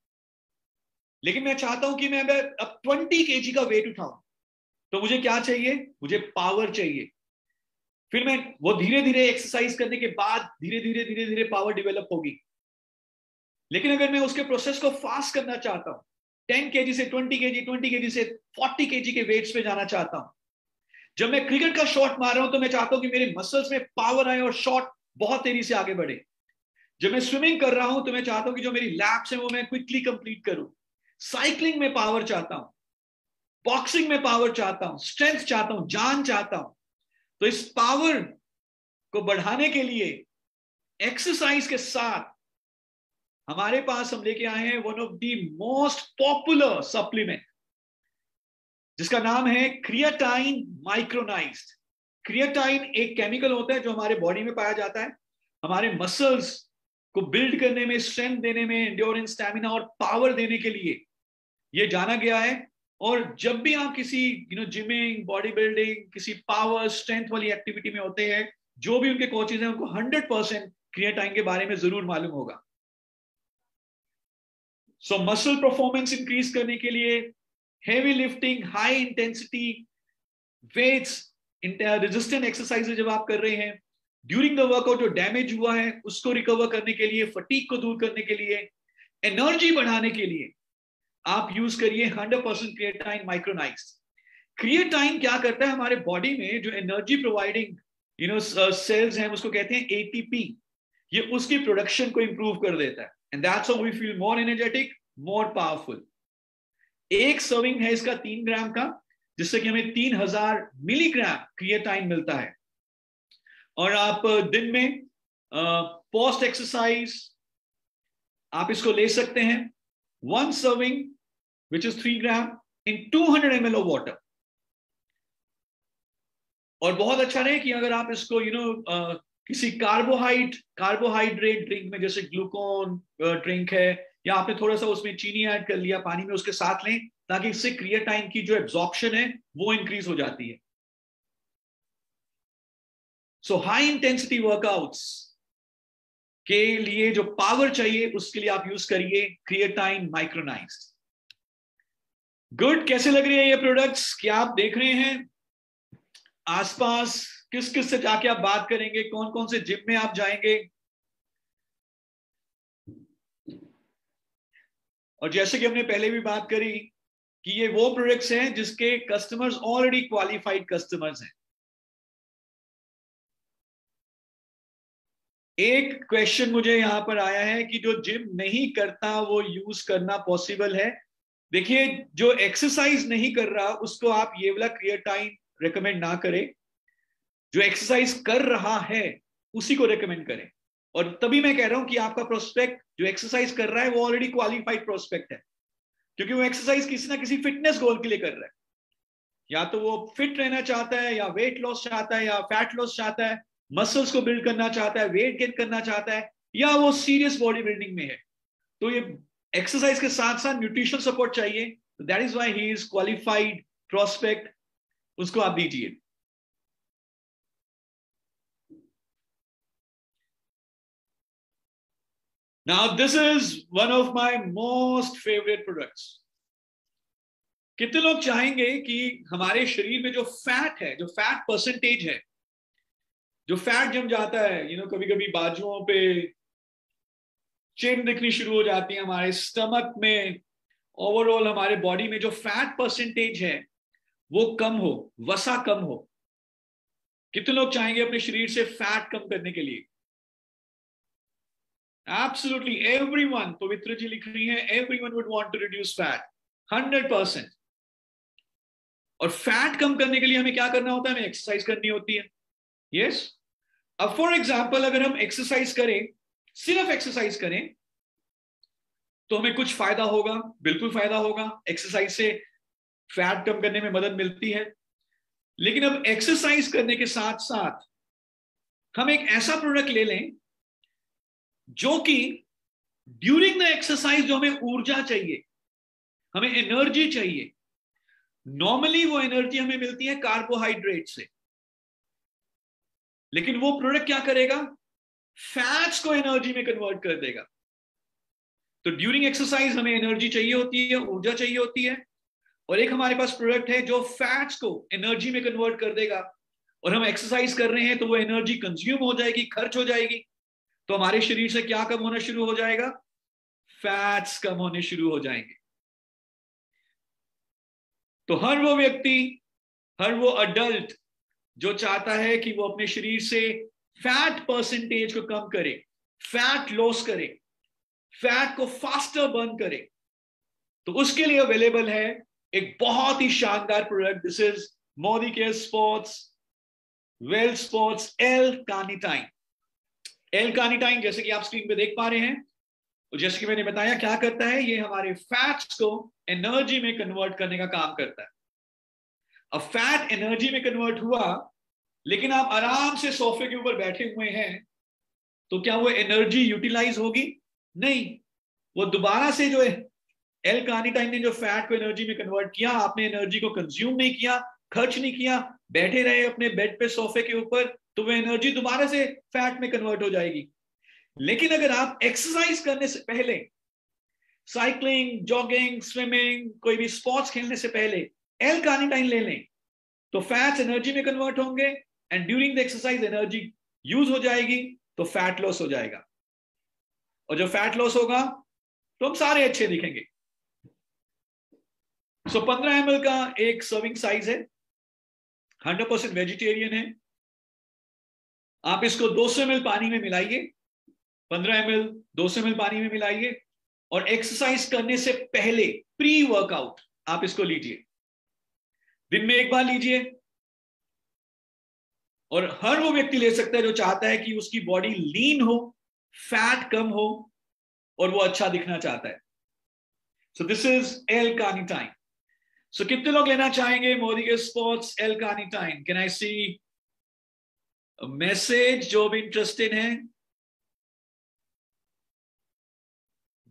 Speaker 1: लेकिन मैं चाहता हूं कि मैं अब 20 kg का वेट उठाऊं। तो मुझे क्या चाहिए? मुझे पावर चाहिए। फिर मैं वो धीरे धीरे एक्सरसाइज करने के बाद धीरे धीरे पावर डेवलप होगी। लेकिन अगर मैं उसके प्रोसेस को फास्ट करना चाहता हूं, 10 kg से 20 kg, 20 kg से 40 kg के वेट्स पे जाना चाहता हूं। जब मैं क्रिकेट का शॉट मार रहा हूं तो मैं चाहता हूं कि मेरे मसल्स में पावर आए और शॉट बहुत तेजी से आगे बढ़े। जब मैं स्विमिंग कर रहा हूं तो मैं चाहता हूं कि जो मेरी लैप्स हैं वो मैं क्विकली कंप्लीट करूं। साइकिलिंग में पावर चाहता हूं, बॉक्सिंग में पावर चाहता हूं, स्ट्रेंथ चाहता हूं, जान चाहता हूं। तो इस पावर को बढ़ाने के लिए एक्सरसाइज के साथ हमारे पास हम लेके आए हैं one of the most popular supplement, जिसका नाम है क्रिएटाइन माइक्रोनाइज्ड। क्रिएटाइन एक केमिकल होता है जो हमारे बॉडी में पाया जाता है, हमारे मसल्स को बिल्ड करने में, स्ट्रेंथ देने में, एंड्योरेंस, स्टैमिना और पावर देने के लिए ये जाना गया है। और जब भी आप किसी जिमिंग, बॉडी बिल्डिंग, किसी पावर स्ट्रेंथ वाली एक्टिविटी में होते हैं, जो भी उनके कोचेज हैं उनको 100% क्रिएटाइन के बारे में जरूर मालूम होगा। सो मसल परफॉर्मेंस इंक्रीज करने के लिए heavy lifting, high intensity weights, resistant exercises जब आप कर रहे हैं, ड्यूरिंग द वर्कआउट जो डैमेज हुआ है उसको रिकवर करने के लिए, फटीग को दूर करने के लिए, एनर्जी बढ़ाने के लिए आप यूज करिए 100% क्रिएटाइन माइक्रोनाइज्ड। क्रिएटाइन क्या करता है, हमारे बॉडी में जो एनर्जी प्रोवाइडिंग सेल्स हैं उसको कहते हैं एटीपी, ये उसकी प्रोडक्शन को इंप्रूव कर देता है, and that's how we feel more energetic, more powerful. एक सर्विंग है इसका 3 ग्राम का, जिससे कि हमें 3000 मिलीग्राम क्रिएटाइन मिलता है। और आप दिन में पोस्ट एक्सरसाइज आप इसको ले सकते हैं, 1 serving which is 3 grams in 200 ml of water। और बहुत अच्छा रहे कि अगर आप इसको किसी कार्बोहाइड्रेट ड्रिंक में, जैसे ग्लूकोन ड्रिंक है, या आपने थोड़ा सा उसमें चीनी ऐड कर लिया पानी में, उसके साथ लें, ताकि इससे क्रिएटाइन की जो एब्जॉर्प्शन है वो इंक्रीज हो जाती है। सो हाई इंटेंसिटी वर्कआउट्स के लिए जो पावर चाहिए उसके लिए आप यूज करिए क्रिएटाइन माइक्रोनाइज्ड। गुड। कैसे लग रही है ये प्रोडक्ट्स? क्या आप देख रहे हैं आसपास किस किस से जाके आप बात करेंगे, कौन कौन से जिम में आप जाएंगे? और जैसे कि हमने पहले भी बात करी कि ये वो प्रोडक्ट्स हैं जिसके कस्टमर्स ऑलरेडी क्वालिफाइड कस्टमर्स हैं। एक क्वेश्चन मुझे यहां पर आया है कि जो जिम नहीं करता वो यूज करना पॉसिबल है? देखिए, जो एक्सरसाइज नहीं कर रहा उसको आप ये वाला क्रिएटाइन रेकमेंड ना करें, जो एक्सरसाइज कर रहा है उसी को रेकमेंड करें। और तभी मैं कह रहा हूं कि आपका प्रोस्पेक्ट जो एक्सरसाइज कर रहा है वो ऑलरेडी क्वालिफाइड प्रोस्पेक्ट है, क्योंकि वो एक्सरसाइज किसी ना किसी फिटनेस गोल के लिए कर रहा है। या तो वो फिट रहना चाहता है, या वेट लॉस चाहता है, या फैट लॉस चाहता है, मसल्स को बिल्ड करना चाहता है, वेट गेन करना चाहता है, या वो सीरियस बॉडी बिल्डिंग में है। तो ये एक्सरसाइज के साथ साथ न्यूट्रिशन सपोर्ट चाहिए, that is why he is qualified prospect, उसको आप दीजिए। Now this is one of my most favourite products. कितने लोग चाहेंगे कि हमारे शरीर में जो फैट है, जो फैट परसेंटेज है, जो फैट जम जाता है, कभी कभी बाजुओं पे चिन दिखनी शुरू हो जाती है, हमारे स्टमक में, ओवरऑल हमारे बॉडी में जो फैट परसेंटेज है वो कम हो, वसा कम हो। कितने लोग चाहेंगे अपने शरीर से फैट कम करने के लिए? Absolutely everyone. पवित्र जी लिख रही है, everyone would want to reduce fat 100%। और फैट कम करने के लिए हमें क्या करना होता है? हमें एक्सरसाइज करनी होती है। यस। अब फॉर एग्जाम्पल अगर हम एक्सरसाइज करें, सिर्फ एक्सरसाइज करें, तो हमें कुछ फायदा होगा, बिल्कुल फायदा होगा। एक्सरसाइज से फैट कम करने में मदद मिलती है। लेकिन अब एक्सरसाइज करने के साथ साथ हम एक ऐसा प्रोडक्ट ले लें जो कि ड्यूरिंग द एक्सरसाइज जो हमें ऊर्जा चाहिए, हमें एनर्जी चाहिए, नॉर्मली वो एनर्जी हमें मिलती है कार्बोहाइड्रेट से, लेकिन वो प्रोडक्ट क्या करेगा? फैट्स को एनर्जी में कन्वर्ट कर देगा। तो ड्यूरिंग एक्सरसाइज हमें एनर्जी चाहिए होती है, ऊर्जा चाहिए होती है, और एक हमारे पास प्रोडक्ट है जो फैट्स को एनर्जी में कन्वर्ट कर देगा। और हम एक्सरसाइज कर रहे हैं तो वो एनर्जी कंज्यूम हो जाएगी, खर्च हो जाएगी, तो हमारे शरीर से क्या कम होना शुरू हो जाएगा? फैट्स कम होने शुरू हो जाएंगे। तो हर वो व्यक्ति, हर वो अडल्ट जो चाहता है कि वो अपने शरीर से फैट परसेंटेज को कम करे, फैट लॉस करे, फैट को फास्टर बर्न करे, तो उसके लिए अवेलेबल है एक बहुत ही शानदार product. This is Modi care sports well sports L-carnitine. L-carnitine जैसे कि आप स्क्रीन पे देख पा रहे हैं, तो जैसे कि मैंने बताया क्या करता है, ये हमारे फैट्स को एनर्जी में कन्वर्ट करने का काम करता है। अब फैट एनर्जी में कन्वर्ट हुआ, लेकिन आप आराम से सोफे के ऊपर बैठे हुए हैं, तो क्या वो एनर्जी यूटिलाइज होगी? नहीं, वो दोबारा से जो एल कार्निटाइन ने जो फैट को एनर्जी में कन्वर्ट किया, आपने एनर्जी को कंज्यूम नहीं किया, खर्च नहीं किया, बैठे रहे अपने बेड पे सोफे के ऊपर, तो वो एनर्जी दोबारा से फैट में कन्वर्ट हो जाएगी। लेकिन अगर आप एक्सरसाइज करने से पहले, साइकिलिंग, जॉगिंग, स्विमिंग, कोई भी स्पोर्ट्स खेलने से पहले एल कार्निटाइन ले लें, तो फैट्स एनर्जी में कन्वर्ट होंगे and during the exercise energy use हो जाएगी, तो फैट लॉस हो जाएगा। और जब फैट लॉस होगा तो हम सारे अच्छे दिखेंगे। सो 15 ml का एक सर्विंग साइज है, 100% वेजिटेरियन है। आप इसको 200 ml पानी में मिलाइए, 15 ml 200 ml पानी में मिलाइए, और एक्सरसाइज करने से पहले प्री वर्कआउट आप इसको लीजिए। दिन में एक बार लीजिए, और हर वो व्यक्ति ले सकता है जो चाहता है कि उसकी बॉडी लीन हो, फैट कम हो, और वो अच्छा दिखना चाहता है। So this is L carnitine. So कितने लोग लेना चाहेंगे Modi sports L carnitine? Can I see message जो भी इंटरेस्टेड है?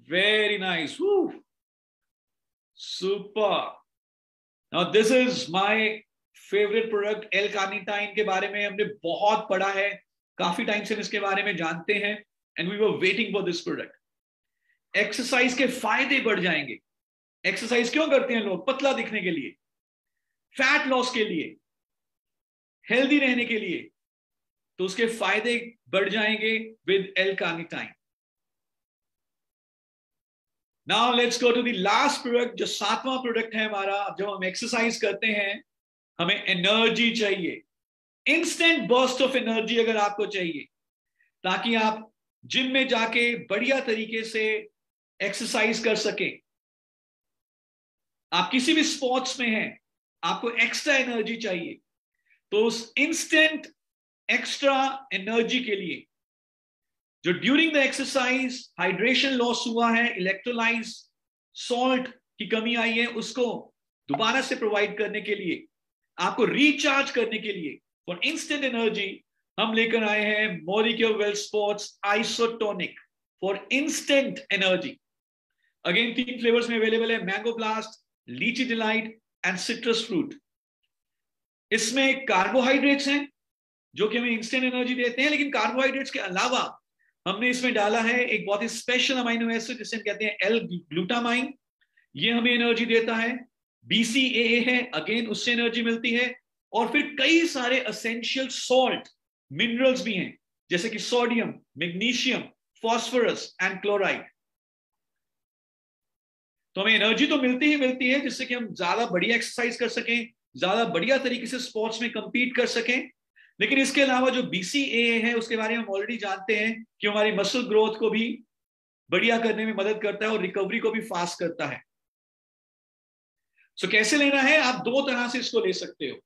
Speaker 1: Very nice, super. Now this is my favourite product L carnitine. के बारे में हमने बहुत पढ़ा है, काफी टाइम से हम इसके बारे में जानते हैं, and we were waiting for this product. Exercise के फायदे बढ़ जाएंगे। एक्सरसाइज क्यों करते हैं लोग? पतला दिखने के लिए, फैट लॉस के लिए, हेल्दी रहने के लिए, तो उसके फायदे बढ़ जाएंगे with L carnitine. Now let's go to the last product, जो 7वां प्रोडक्ट है हमारा। जब हम एक्सरसाइज करते हैं, हमें एनर्जी चाहिए, इंस्टेंट बर्स्ट ऑफ एनर्जी अगर आपको चाहिए, ताकि आप जिम में जाके बढ़िया तरीके से एक्सरसाइज कर सके। आप किसी भी स्पोर्ट्स में हैं, आपको एक्स्ट्रा एनर्जी चाहिए, तो उस इंस्टेंट एक्स्ट्रा एनर्जी के लिए, जो during the exercise hydration loss हुआ है, इलेक्ट्रोलाइट सॉल्ट की कमी आई है, उसको दोबारा से प्रोवाइड करने के लिए, आपको रिचार्ज करने के लिए, फॉर इंस्टेंट एनर्जी, हम लेकर आए हैं मोरिक्योर well sports isotonic for instant energy. Again 3 flavours में अवेलेबल है, mango blast, lychee delight and citrus fruit. इसमें कार्बोहाइड्रेट्स हैं जो कि हमें इंस्टेंट एनर्जी देते हैं, लेकिन कार्बोहाइड्रेट्स के अलावा हमने इसमें डाला है एक बहुत ही स्पेशल अमाइनो एसिड जिसे हम कहते हैं एल ग्लूटामाइन। ये हमें एनर्जी देता है। BCAA है, अगेन उससे एनर्जी मिलती है। और फिर कई सारे एसेंशियल सॉल्ट, मिनरल्स भी हैं, जैसे कि sodium, magnesium, phosphorus and chloride. तो हमें एनर्जी तो मिलती ही मिलती है, जिससे कि हम ज्यादा बढ़िया एक्सरसाइज कर सकें, ज्यादा बढ़िया तरीके से स्पोर्ट्स में कंपीट कर सकें। लेकिन इसके अलावा जो BCAA है, उसके बारे में हम ऑलरेडी जानते हैं कि हमारी मसल ग्रोथ को भी बढ़िया करने में मदद करता है और रिकवरी को भी फास्ट करता है। सो कैसे लेना है? आप 2 तरह से इसको ले सकते हो।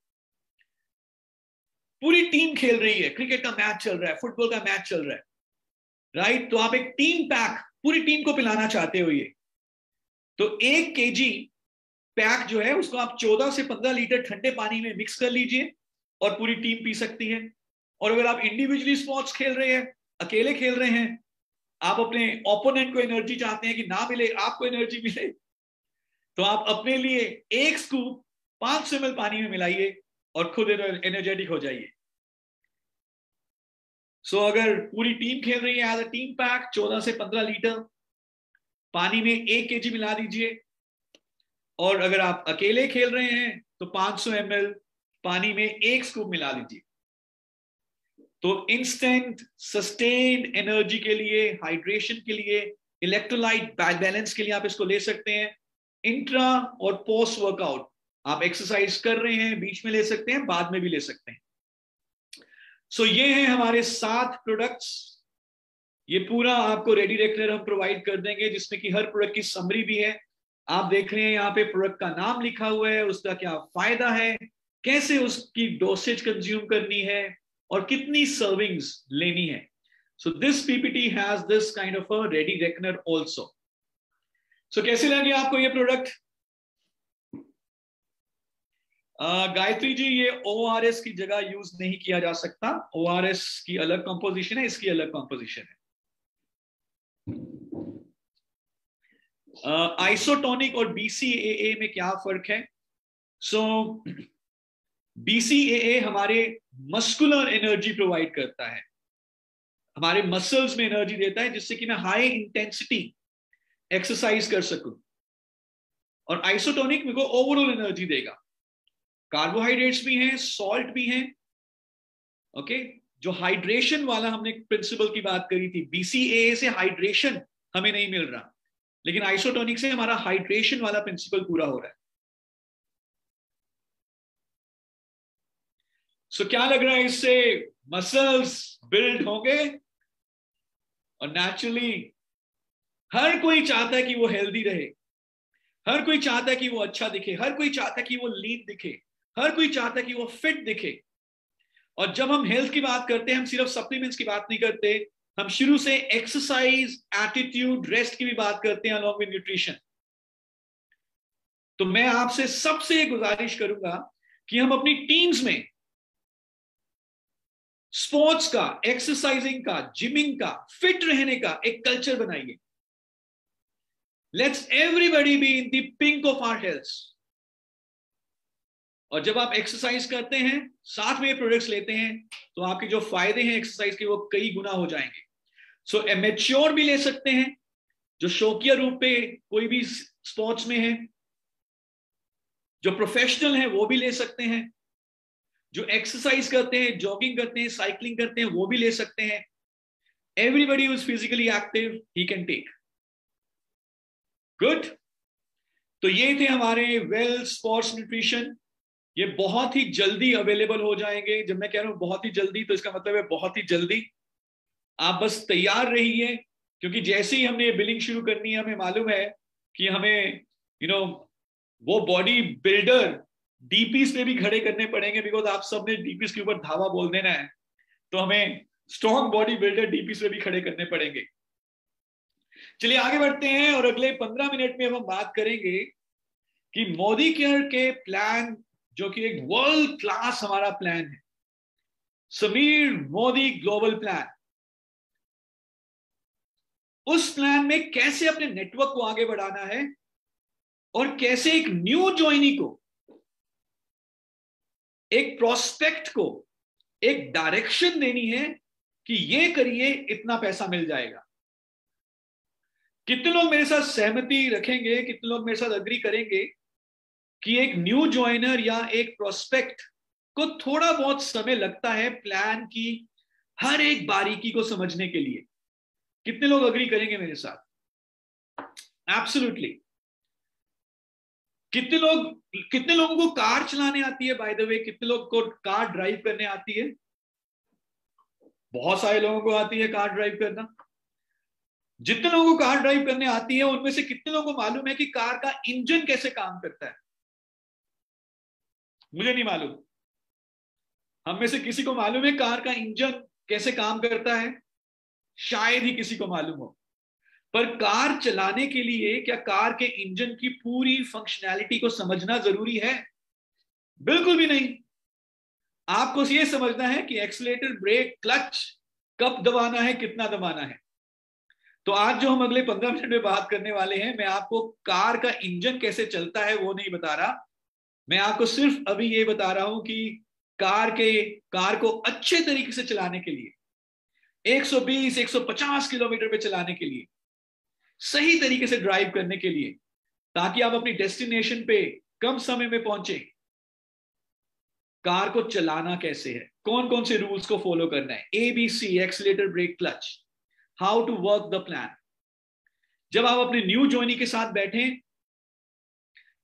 Speaker 1: पूरी टीम खेल रही है, क्रिकेट का मैच चल रहा है, फुटबॉल का मैच चल रहा है, राइट? तो आप एक टीम पैक पूरी टीम को पिलाना चाहते हो, ये तो 1 kg पैक जो है उसको आप 14 से 15 लीटर ठंडे पानी में मिक्स कर लीजिए और पूरी टीम पी सकती है। और अगर आप इंडिविजुअली स्पोर्ट्स खेल रहे हैं, अकेले खेल रहे हैं, आप अपने ओपोनेंट को एनर्जी चाहते हैं कि ना मिले, आपको एनर्जी मिले, तो आप अपने लिए 1 स्कूप 500 ml पानी में मिलाइए और खुद एनर्जेटिक हो जाइए। सो अगर पूरी टीम खेल रही है एज अ टीम पैक, 14 से 15 लीटर पानी में 1 kg मिला दीजिए। और अगर आप अकेले खेल रहे हैं तो 500 ml पानी में 1 स्कूप मिला लीजिए। तो इंस्टेंट सस्टेन्ड एनर्जी के लिए, हाइड्रेशन के लिए, इलेक्ट्रोलाइट बैलेंस के लिए आप इसको ले सकते हैं। इंट्रा और पोस्ट वर्कआउट आप एक्सरसाइज कर रहे हैं, बीच में ले सकते हैं, बाद में भी ले सकते हैं। सो ये हैं हमारे 7 प्रोडक्ट्स। ये पूरा आपको रेडी रेकनर हम प्रोवाइड कर देंगे, जिसमें कि हर प्रोडक्ट की समरी भी है। आप देख रहे हैं यहाँ पे प्रोडक्ट का नाम लिखा हुआ है, उसका क्या फायदा है, कैसे उसकी डोसेज कंज्यूम करनी है और कितनी सर्विंग्स लेनी है। So this PPT has this kind of a ready reckoner also. So कैसे लगे आपको ये प्रोडक्ट? गायत्री जी, ये ORS की जगह यूज नहीं किया जा सकता। ORS की अलग कंपोजिशन है, इसकी अलग कंपोजिशन है। आइसोटोनिक और BCAA में क्या फर्क है? सो BCAA हमारे मस्कुलर एनर्जी प्रोवाइड करता है, हमारे मसल्स में एनर्जी देता है, जिससे कि मैं हाई इंटेंसिटी एक्सरसाइज कर सकूं। और आइसोटोनिक मेरे को ओवरऑल एनर्जी देगा। कार्बोहाइड्रेट्स भी हैं, सॉल्ट भी हैं। ओके, जो हाइड्रेशन वाला हमने प्रिंसिपल की बात करी थी, BCAA से हाइड्रेशन हमें नहीं मिल रहा, लेकिन आइसोटोनिक से हमारा हाइड्रेशन वाला प्रिंसिपल पूरा हो रहा है। सो क्या लग रहा है, इससे मसल्स बिल्ड होंगे? और नेचुरली हर कोई चाहता है कि वो हेल्दी रहे, हर कोई चाहता है कि वो अच्छा दिखे, हर कोई चाहता है कि वो लीन दिखे, हर कोई चाहता है कि वो फिट दिखे। और जब हम हेल्थ की बात करते हैं, हम सिर्फ सप्लीमेंट्स की बात नहीं करते, हम शुरू से एक्सरसाइज, एटीट्यूड, रेस्ट की भी बात करते हैं अलॉन्ग विद न्यूट्रिशन। तो मैं आपसे सबसे गुजारिश करूंगा कि हम अपनी टीम्स में स्पोर्ट्स का, एक्सरसाइजिंग का, जिमिंग का, फिट रहने का एक कल्चर बनाइए। Let's everybody be in the pink of our health. और जब आप एक्सरसाइज करते हैं, साथ में ये प्रोडक्ट्स लेते हैं, तो आपके जो फायदे हैं एक्सरसाइज के वो कई गुना हो जाएंगे। सो एमेच्योर भी ले सकते हैं, जो शौकिया रूप पे कोई भी स्पोर्ट्स में है, जो प्रोफेशनल है वो भी ले सकते हैं, जो एक्सरसाइज करते हैं, जॉगिंग करते हैं, साइकिलिंग करते हैं, वो भी ले सकते हैं। Everybody who is physically active he can take. Good. तो ये थे हमारे वेल स्पोर्ट्स न्यूट्रिशन। ये बहुत ही जल्दी अवेलेबल हो जाएंगे। जब मैं कह रहा हूं बहुत ही जल्दी, तो इसका मतलब है बहुत ही जल्दी। आप बस तैयार रहिए, क्योंकि जैसे ही हमने ये बिलिंग शुरू करनी है, हमें मालूम है कि हमें वो बॉडी बिल्डर डीपीस पे भी खड़े करने पड़ेंगे, बिकॉज आप सबने डीपीस के ऊपर धावा बोल देना है। तो हमें स्ट्रॉन्ग बॉडी बिल्डर डीपीस पे भी खड़े करने पड़ेंगे। चलिए आगे बढ़ते हैं, और अगले 15 मिनट में हम बात करेंगे कि मोदी केयर के प्लान, जो कि एक वर्ल्ड क्लास हमारा प्लान है, समीर मोदी ग्लोबल प्लान। उस प्लान में कैसे अपने नेटवर्क को आगे बढ़ाना है, और कैसे एक न्यू ज्वाइनी को, एक प्रोस्पेक्ट को एक डायरेक्शन देनी है कि ये करिए, इतना पैसा मिल जाएगा। कितने लोग मेरे साथ सहमति रखेंगे, कितने लोग मेरे साथ अग्री करेंगे कि एक न्यू ज्वाइनर या एक प्रोस्पेक्ट को थोड़ा बहुत समय लगता है प्लान की हर एक बारीकी को समझने के लिए? कितने लोग अग्री करेंगे मेरे साथ? एब्सोल्युटली। कितने लोगों को कार चलाने आती है? बाय द वे, कितने लोग को कार ड्राइव करने आती है? बहुत सारे लोगों को आती है कार ड्राइव करना। जितने लोगों को कार ड्राइव करने आती है, उनमें से कितने लोगों को मालूम है कि कार का इंजन कैसे काम करता है? मुझे नहीं मालूम। हम में से किसी को मालूम है कार का इंजन कैसे काम करता है? शायद ही किसी को मालूम हो। पर कार चलाने के लिए क्या कार के इंजन की पूरी फंक्शनैलिटी को समझना जरूरी है? बिल्कुल भी नहीं। आपको ये समझना है कि एक्सीलरेटर, ब्रेक, क्लच कब दबाना है, कितना दबाना है। तो आज जो हम अगले 15 मिनट में बात करने वाले हैं, मैं आपको कार का इंजन कैसे चलता है वो नहीं बता रहा। मैं आपको सिर्फ अभी ये बता रहा हूं कि कार को अच्छे तरीके से चलाने के लिए, 120 150 किलोमीटर पे चलाने के लिए, सही तरीके से ड्राइव करने के लिए, ताकि आप अपनी डेस्टिनेशन पे कम समय में पहुंचे, कार को चलाना कैसे है, कौन कौन से रूल्स को फॉलो करना है, ABC, accelerator, brake, clutch, how to work the plan. जब आप अपने न्यू ज्वाइनी के साथ बैठे,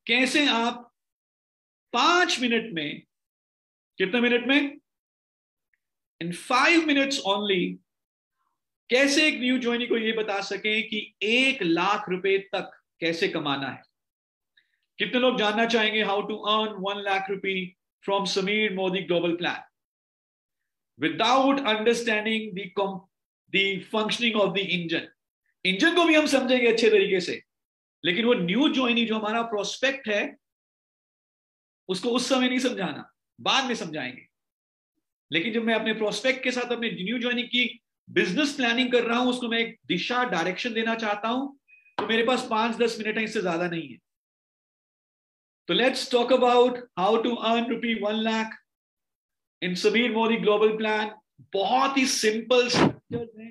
Speaker 1: कैसे आप 5 मिनट में, कितने मिनट में, इन 5 मिनट्स ओनली, कैसे एक न्यू ज्वाइनी को यह बता सकें कि 1 लाख रुपए तक कैसे कमाना है। कितने लोग जानना चाहेंगे हाउ टू अर्न 1 लाख रुपए from Sameer Modi global plan without understanding the functioning of the engine? Engine को भी हम समझेंगे अच्छे तरीके से, लेकिन वो न्यू ज्वाइनी जो हमारा प्रोस्पेक्ट है, उसको उस समय नहीं समझाना, बाद में समझाएंगे। लेकिन जब मैं अपने प्रोस्पेक्ट के साथ अपने न्यू ज्वाइनिंग की बिजनेस प्लानिंग कर रहा हूं, उसको मैं एक दिशा डायरेक्शन देना चाहता हूं, तो मेरे पास 5-10 मिनट है, इससे ज्यादा नहीं है। तो let's talk about how to earn ₹1 lakh in Sameer Modi global plan. बहुत ही सिंपल स्ट्रक्चर है।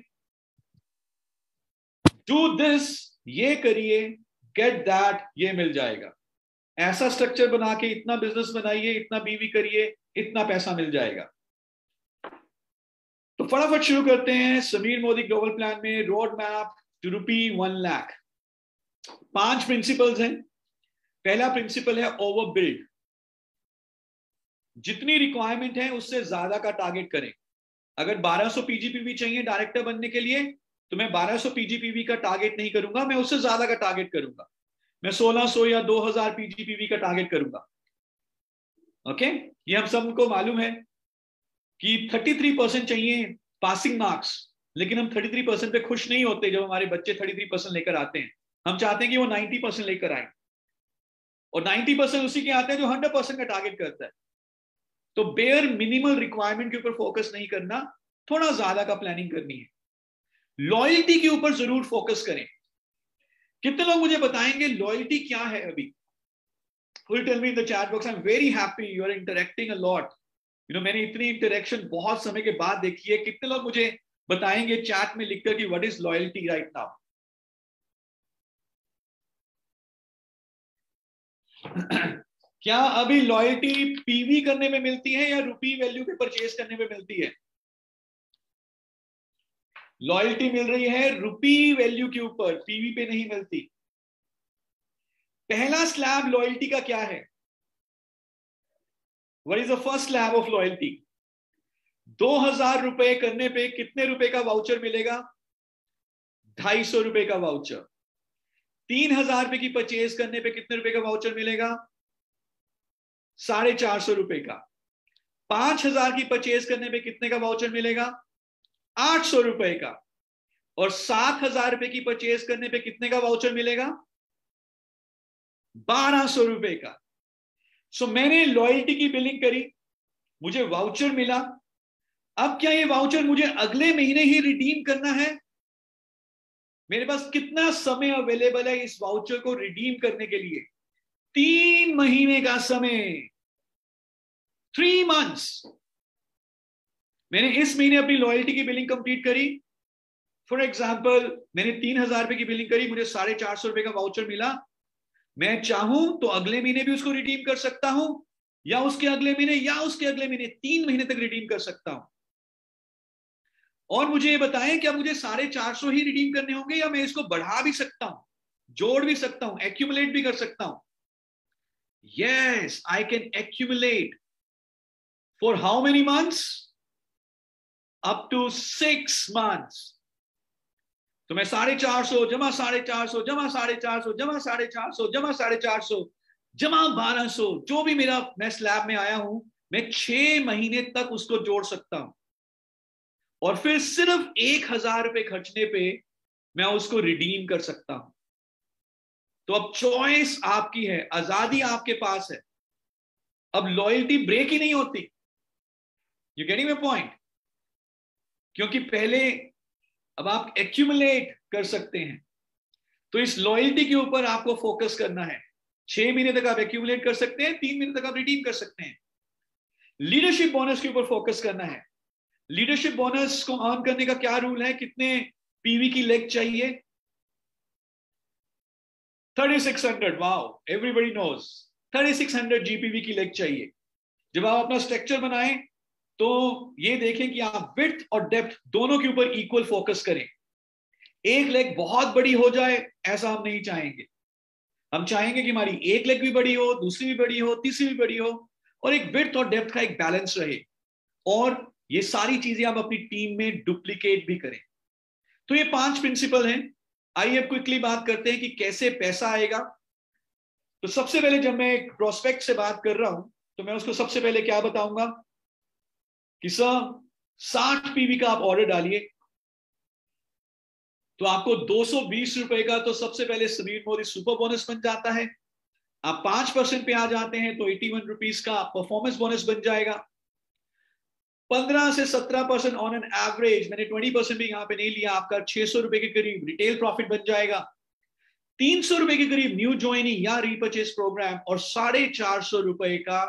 Speaker 1: डू दिस, ये करिए, गेट दैट, ये मिल जाएगा। ऐसा स्ट्रक्चर बना के इतना बिजनेस बनाइए, इतना बीवी करिए, इतना पैसा मिल जाएगा। तो फटाफट शुरू करते हैं समीर मोदी ग्लोबल प्लान में road map to ₹1 lakh. 5 principles हैं। पहला प्रिंसिपल है ओवर बिल्ड। जितनी रिक्वायरमेंट है उससे ज्यादा का टारगेट करें। अगर 1200 पीजीपीवी चाहिए डायरेक्टर बनने के लिए, तो मैं 1200 पीजीपीवी का टारगेट नहीं करूंगा, मैं उससे ज्यादा का टारगेट करूंगा। मैं 1600 या 2000 पीजीपीवी का टारगेट करूंगा। ओके, ये हम सबको मालूम है कि 33% चाहिए पासिंग मार्क्स, लेकिन हम 33% पे खुश नहीं होते। जब हमारे बच्चे 33% लेकर आते हैं, हम चाहते हैं कि वो 90% लेकर आए, और 90% उसी के आते हैं जो 100% का टारगेट करता है। तो बेयर मिनिमल रिक्वायरमेंट के ऊपर फोकस नहीं करना, थोड़ा ज्यादा का प्लानिंग करनी है। लॉयल्टी के ऊपर जरूर फोकस करें। कितने लोग मुझे बताएंगे लॉयल्टी क्या है? अभी will tell me in the chat box. I'm very happy you are interacting a lot. मैंने इतनी इंटरेक्शन बहुत समय के बाद देखी है। कितने लोग मुझे बताएंगे चैट में लिखकर कि what is loyalty right now? क्या अभी लॉयल्टी पीवी करने में मिलती है या रुपी वैल्यू पे परचेज करने में मिलती है? लॉयल्टी मिल रही है रुपी वैल्यू के ऊपर, पीवी पे नहीं मिलती। पहला स्लैब लॉयल्टी का क्या है? What is the first slab of loyalty? 2000 रुपए करने पे कितने रुपए का वाउचर मिलेगा? 250 रुपए का वाउचर। 3000 रुपए की परचेज करने पे कितने रुपए का वाउचर मिलेगा? 450 रुपए का। 5000 की परचेज करने पे कितने का वाउचर मिलेगा? 800 रुपए का। और 7000 रुपए की परचेज करने पे कितने का वाउचर मिलेगा? 1200 रुपए का। सो मैंने लॉयल्टी की बिलिंग करी, मुझे वाउचर मिला। अब क्या ये वाउचर मुझे अगले महीने ही रिडीम करना है? मेरे पास कितना समय अवेलेबल है इस वाउचर को रिडीम करने के लिए? 3 महीने का समय, 3 months। मैंने इस महीने अपनी लॉयल्टी की बिलिंग कंप्लीट करी। फॉर एग्जाम्पल, मैंने 3000 रुपए की बिलिंग करी, मुझे 450 रुपए का वाउचर मिला। मैं चाहूं तो अगले महीने भी उसको रिडीम कर सकता हूं, या उसके अगले महीने, या उसके अगले महीने, 3 महीने तक रिडीम कर सकता हूं। और मुझे ये बताएं, क्या मुझे 450 ही रिडीम करने होंगे, या मैं इसको बढ़ा भी सकता हूं, जोड़ भी सकता हूं, एक्यूमुलेट भी कर सकता हूं? Yes, I can accumulate. For how many months? Up to 6 months। तो मैं 450 जमा 450 जमा 450 जमा 450 जमा 450 जमा 1200, जो भी मेरा मैं स्लैब में आया हूं, मैं 6 महीने तक उसको जोड़ सकता हूं। और फिर सिर्फ 1000 रुपए खर्चने पे मैं उसको रिडीम कर सकता हूं। तो अब चॉइस आपकी है, आजादी आपके पास है। अब लॉयल्टी ब्रेक ही नहीं होती। You getting my point? क्योंकि पहले अब आप एक्यूमुलेट कर सकते हैं, तो इस लॉयल्टी के ऊपर आपको फोकस करना है। 6 महीने तक आप एक्यूमुलेट कर सकते हैं, 3 महीने तक आप रिडीम कर सकते हैं। लीडरशिप बोनस के ऊपर फोकस करना है। लीडरशिप बोनस को अर्न करने का क्या रूल है? कितने पीवी की लेग चाहिए? 3600। वाओ, एवरीबॉडी नोज 3600 जीपीवी की लेग चाहिए। जब आप अपना स्ट्रक्चर बनाएं, तो ये देखें कि आप विड्थ और डेप्थ दोनों के ऊपर इक्वल फोकस करें। एक लेग बहुत बड़ी हो जाए, ऐसा हम नहीं चाहेंगे। हम चाहेंगे कि हमारी एक लेग भी बड़ी हो, दूसरी भी बड़ी हो, तीसरी भी बड़ी हो, और एक विड्थ और डेप्थ का एक बैलेंस रहे। और ये सारी चीजें आप अपनी टीम में डुप्लीकेट भी करें। तो ये 5 प्रिंसिपल हैं। आइए अब क्विकली बात करते हैं कि कैसे पैसा आएगा। तो सबसे पहले जब मैं एक प्रोस्पेक्ट से बात कर रहा हूं, तो मैं उसको सबसे पहले क्या बताऊंगा कि सर 60 पीवी का आप ऑर्डर डालिए, तो आपको 220 रुपए का तो सबसे पहले समीर मोदी सुपर बोनस बन जाता है। आप 5% पे आ जाते हैं तो 81 रुपीज का परफॉर्मेंस बोनस बन जाएगा। 15 से 17% ऑन एन एवरेज, मैंने 20% भी यहां पे नहीं लिया, आपका 600 रुपए के करीब रिटेल प्रॉफिट बन जाएगा। 300 रुपए के करीब न्यू ज्वाइनिंग या रीपर्चेस प्रोग्राम और 450 रुपए का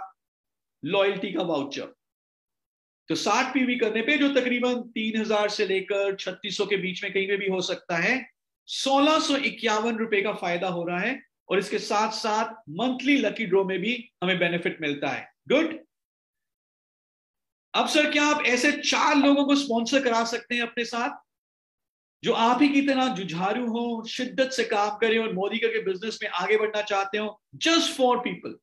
Speaker 1: लॉयल्टी का वाउचर। तो 60 पीवी करने पे जो तकरीबन 3000 से लेकर 3600 के बीच में कहीं पे भी हो सकता है, 1651 रुपए का फायदा हो रहा है। और इसके साथ साथ मंथली लकी ड्रॉ में भी हमें बेनिफिट मिलता है। गुड। अब सर क्या आप ऐसे 4 लोगों को स्पॉन्सर करा सकते हैं अपने साथ जो आप ही की तरह जुझारू हो, शिद्दत से काम करें और मोदी के बिजनेस में आगे बढ़ना चाहते हो? Just 4 people.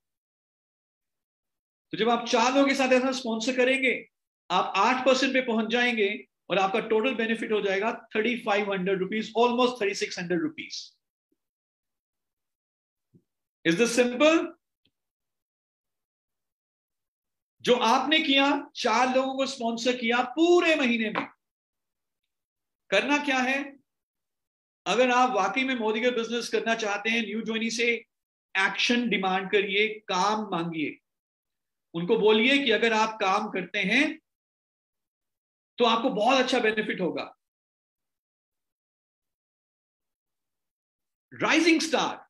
Speaker 1: तो जब आप 4 लोगों के साथ ऐसा स्पॉन्सर करेंगे, आप 8% पे पहुंच जाएंगे और आपका टोटल बेनिफिट हो जाएगा 3500 rupees, almost 3600 rupees. Is this simple? जो आपने किया, 4 लोगों को स्पॉन्सर किया पूरे महीने में। करना क्या है, अगर आप वाकई में मोदी का बिजनेस करना चाहते हैं, न्यू ज्वाइनी से एक्शन डिमांड करिए, काम मांगिए। उनको बोलिए कि अगर आप काम करते हैं तो आपको बहुत अच्छा बेनिफिट होगा। राइजिंग स्टार,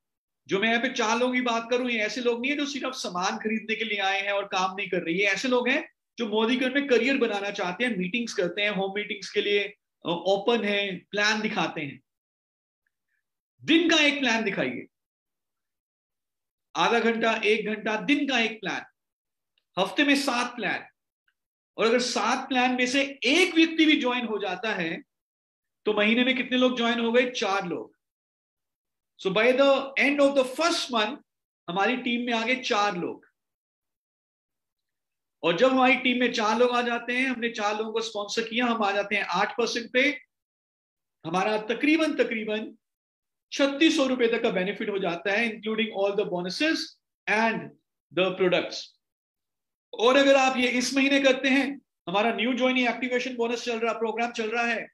Speaker 1: जो मैं यहाँ पे 4 लोगों की बात करूं, ये ऐसे लोग नहीं है जो सिर्फ सामान खरीदने के लिए आए हैं और काम नहीं कर रहे। ये ऐसे लोग हैं जो मोदी कर में करियर बनाना चाहते हैं, मीटिंग्स करते हैं, होम मीटिंग्स के लिए ओपन है, प्लान दिखाते हैं। दिन का एक प्लान दिखाइए, आधा घंटा, 1 घंटा, दिन का एक प्लान, हफ्ते में 7 प्लान। और अगर 7 प्लान में से एक व्यक्ति भी ज्वाइन हो जाता है तो महीने में कितने लोग ज्वाइन हो गए? 4 लोग। So by the end of the first month हमारी टीम में आ गए 4 लोग। और जब हमारी टीम में 4 लोग आ जाते हैं, हमने 4 लोगों को स्पॉन्सर किया, हम आ जाते हैं 8% पे। हमारा तकरीबन 3600 रुपए तक का बेनिफिट हो जाता है, including all the bonuses and the products. और अगर आप ये इस महीने करते हैं, हमारा न्यू ज्वाइनिंग एक्टिवेशन बोनस चल रहा, प्रोग्राम चल रहा है,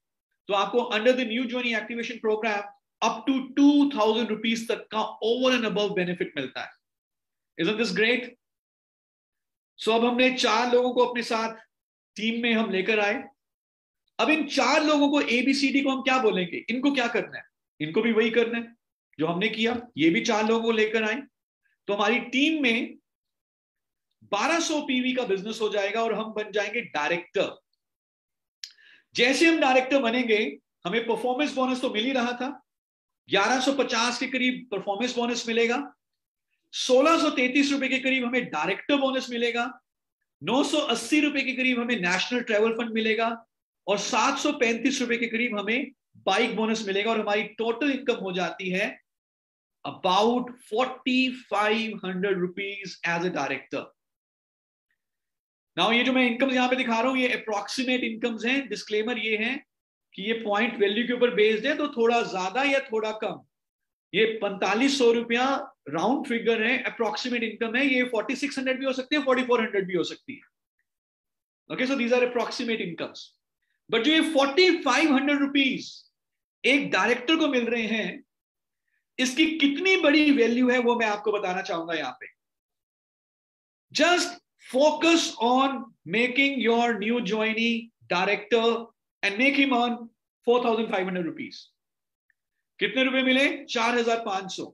Speaker 1: तो आपको under the new joining activation programme up to 2000 rupees तक का ओवर एंड अबव बेनिफिट मिलता है। Isn't this great? सो अब हमने 4 लोगों को अपने साथ टीम में हम लेकर आए। अब इन 4 लोगों को ABCD को हम क्या बोलेंगे? इनको क्या करना है? इनको भी वही करना है जो हमने किया। ये भी 4 लोगों को लेकर आए तो हमारी टीम में 1200 पीवी का बिजनेस हो जाएगा और हम बन जाएंगे डायरेक्टर। जैसे हम डायरेक्टर बनेंगे, हमें परफॉर्मेंस बोनस तो मिल ही रहा था, 1150 के करीब परफॉर्मेंस बोनस मिलेगा, 1633 रुपए के करीब हमें डायरेक्टर बोनस मिलेगा, 980 रुपए के करीब हमें नेशनल ट्रैवल फंड मिलेगा और 735 रुपए के करीब हमें बाइक बोनस मिलेगा। और हमारी टोटल इनकम हो जाती है about 4500 rupees as a director. Now ये जो मैं इनकम्स यहां पे दिखा रहा हूं, ये अप्रोक्सीमेट इनकम्स हैं। डिस्क्लेमर ये है कि ये पॉइंट वैल्यू के ऊपर बेस्ड है, तो थोड़ा ज्यादा या थोड़ा कम। ये 4500 रुपया राउंड फिगर है, अप्रोक्सीमेट इनकम है। ये 4600 भी हो सकती है, 4400 भी हो सकती है। Okay, so these are approximate incomes. But जो ये 4500 रुपीज एक डायरेक्टर को मिल रहे हैं, इसकी कितनी बड़ी वैल्यू है वो मैं आपको बताना चाहूंगा यहां पे। Just focus on making your new joinee director and make him earn 4500 rupees. कितने रुपए मिले? 4500।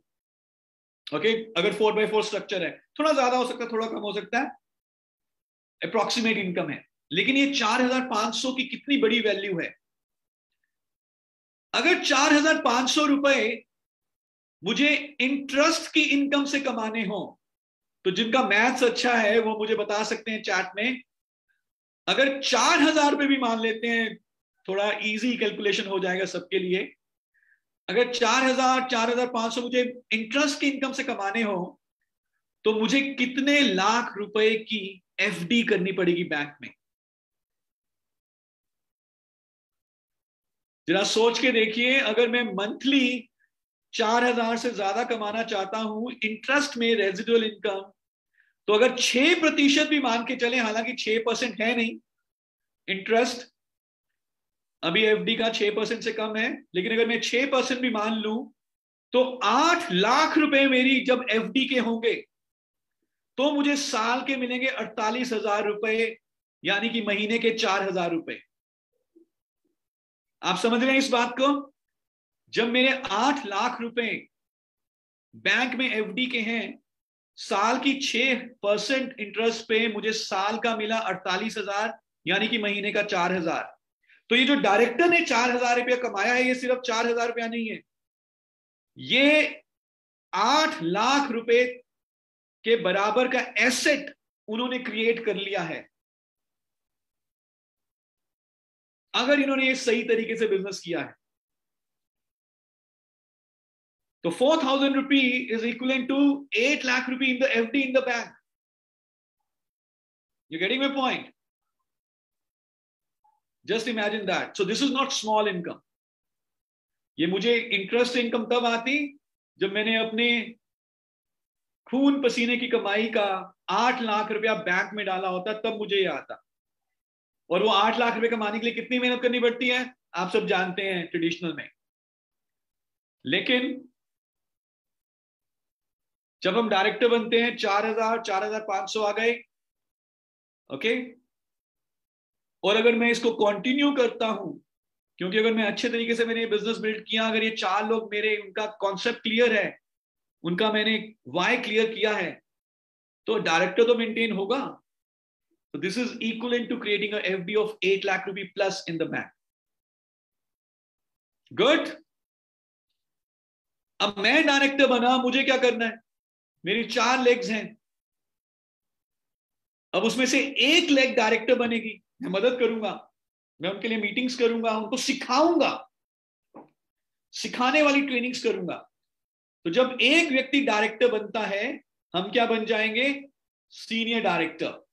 Speaker 1: ओके, अगर 4x4 स्ट्रक्चर है, थोड़ा ज्यादा हो सकता है, थोड़ा कम हो सकता है, अप्रोक्सीमेट इनकम है। लेकिन ये 4500 की कितनी बड़ी वैल्यू है। अगर 4500 रुपए मुझे इंटरेस्ट की इनकम से कमाने हो, तो जिनका मैथ्स अच्छा है वो मुझे बता सकते हैं चैट में। अगर 4000 रुपए भी मान लेते हैं, थोड़ा इजी कैलकुलेशन हो जाएगा सबके लिए। अगर 4000, 4500 मुझे इंटरेस्ट की इनकम से कमाने हो, तो मुझे कितने लाख रुपए की FD करनी पड़ेगी बैंक में? जरा सोच के देखिए। अगर मैं मंथली 4000 से ज्यादा कमाना चाहता हूं इंटरेस्ट में, रेजिडुअल इनकम, तो अगर 6% भी मान के चले, हालांकि 6% है नहीं इंटरेस्ट, अभी FD का 6% से कम है, लेकिन अगर मैं 6% भी मान लूं तो 8 लाख रुपए मेरी जब एफडी के होंगे तो मुझे साल के मिलेंगे 48,000 रुपए, यानी कि महीने के 4,000 रुपए। आप समझ रहे हैं इस बात को? जब मेरे 8 लाख रुपए बैंक में एफडी के हैं, साल की 6% इंटरेस्ट पे मुझे साल का मिला 48,000, यानी कि महीने का 4,000। तो ये जो डायरेक्टर ने 4,000 रुपया कमाया है, ये सिर्फ 4,000 रुपया नहीं है, ये 8 लाख रुपए के बराबर का एसेट उन्होंने क्रिएट कर लिया है, अगर इन्होंने ये सही तरीके से बिजनेस किया है। तो 4,000 rupee is equivalent to 8 lakh rupee in the FD in the bank. You getting my point? Just imagine that. So this is not small income. ये मुझे इंटरेस्ट इनकम तब आती जब मैंने अपने खून पसीने की कमाई का 8 लाख रुपया बैंक में डाला होता, तब मुझे ये आता। और वो 8 लाख रुपए कमाने के लिए कितनी मेहनत करनी पड़ती है आप सब जानते हैं ट्रेडिशनल में। लेकिन जब हम डायरेक्टर बनते हैं 4,000 4,500 आ गए, ओके। और अगर मैं इसको कंटिन्यू करता हूं, क्योंकि अगर मैं अच्छे तरीके से मैंने बिजनेस बिल्ड किया, अगर ये 4 लोग मेरे, उनका कॉन्सेप्ट क्लियर है, उनका मैंने वाई क्लियर किया है, तो डायरेक्टर तो मेंटेन होगा। So this is equivalent to creating a FD of 8 lakh rupee plus in the bank. Good. अब मैं डायरेक्टर बना, मुझे क्या करना है? मेरी 4 लेग्स हैं। अब उसमें से एक लेग डायरेक्टर बनेगी, मैं मदद करूंगा, मैं उनके लिए मीटिंग्स करूंगा, उनको सिखाऊंगा, सिखाने वाली ट्रेनिंग्स करूंगा। तो जब एक व्यक्ति डायरेक्टर बनता है, हम क्या बन जाएंगे? Senior director.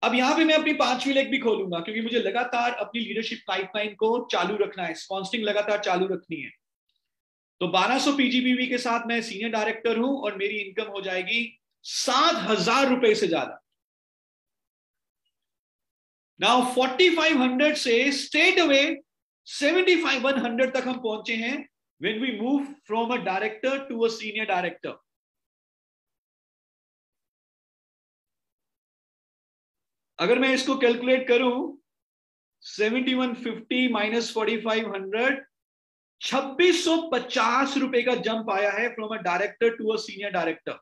Speaker 1: अब यहां पे मैं अपनी 5वीं लेग भी खोलूंगा, क्योंकि मुझे लगातार अपनी लीडरशिप पाइपलाइन को चालू रखना है, स्पॉन्सरिंग लगातार चालू रखनी है। तो 1200 पीजीबीवी के साथ मैं सीनियर डायरेक्टर हूं और मेरी इनकम हो जाएगी 7,000 रुपए से ज्यादा। नाउ 4,500 से स्ट्रेट अवे 7,500 तक हम पहुंचे हैं when we move from a director to a senior director. अगर मैं इसको कैलकुलेट करूं, 7150 माइनस 4,500, 2,650 रुपए का जंप आया है from a director to a senior director.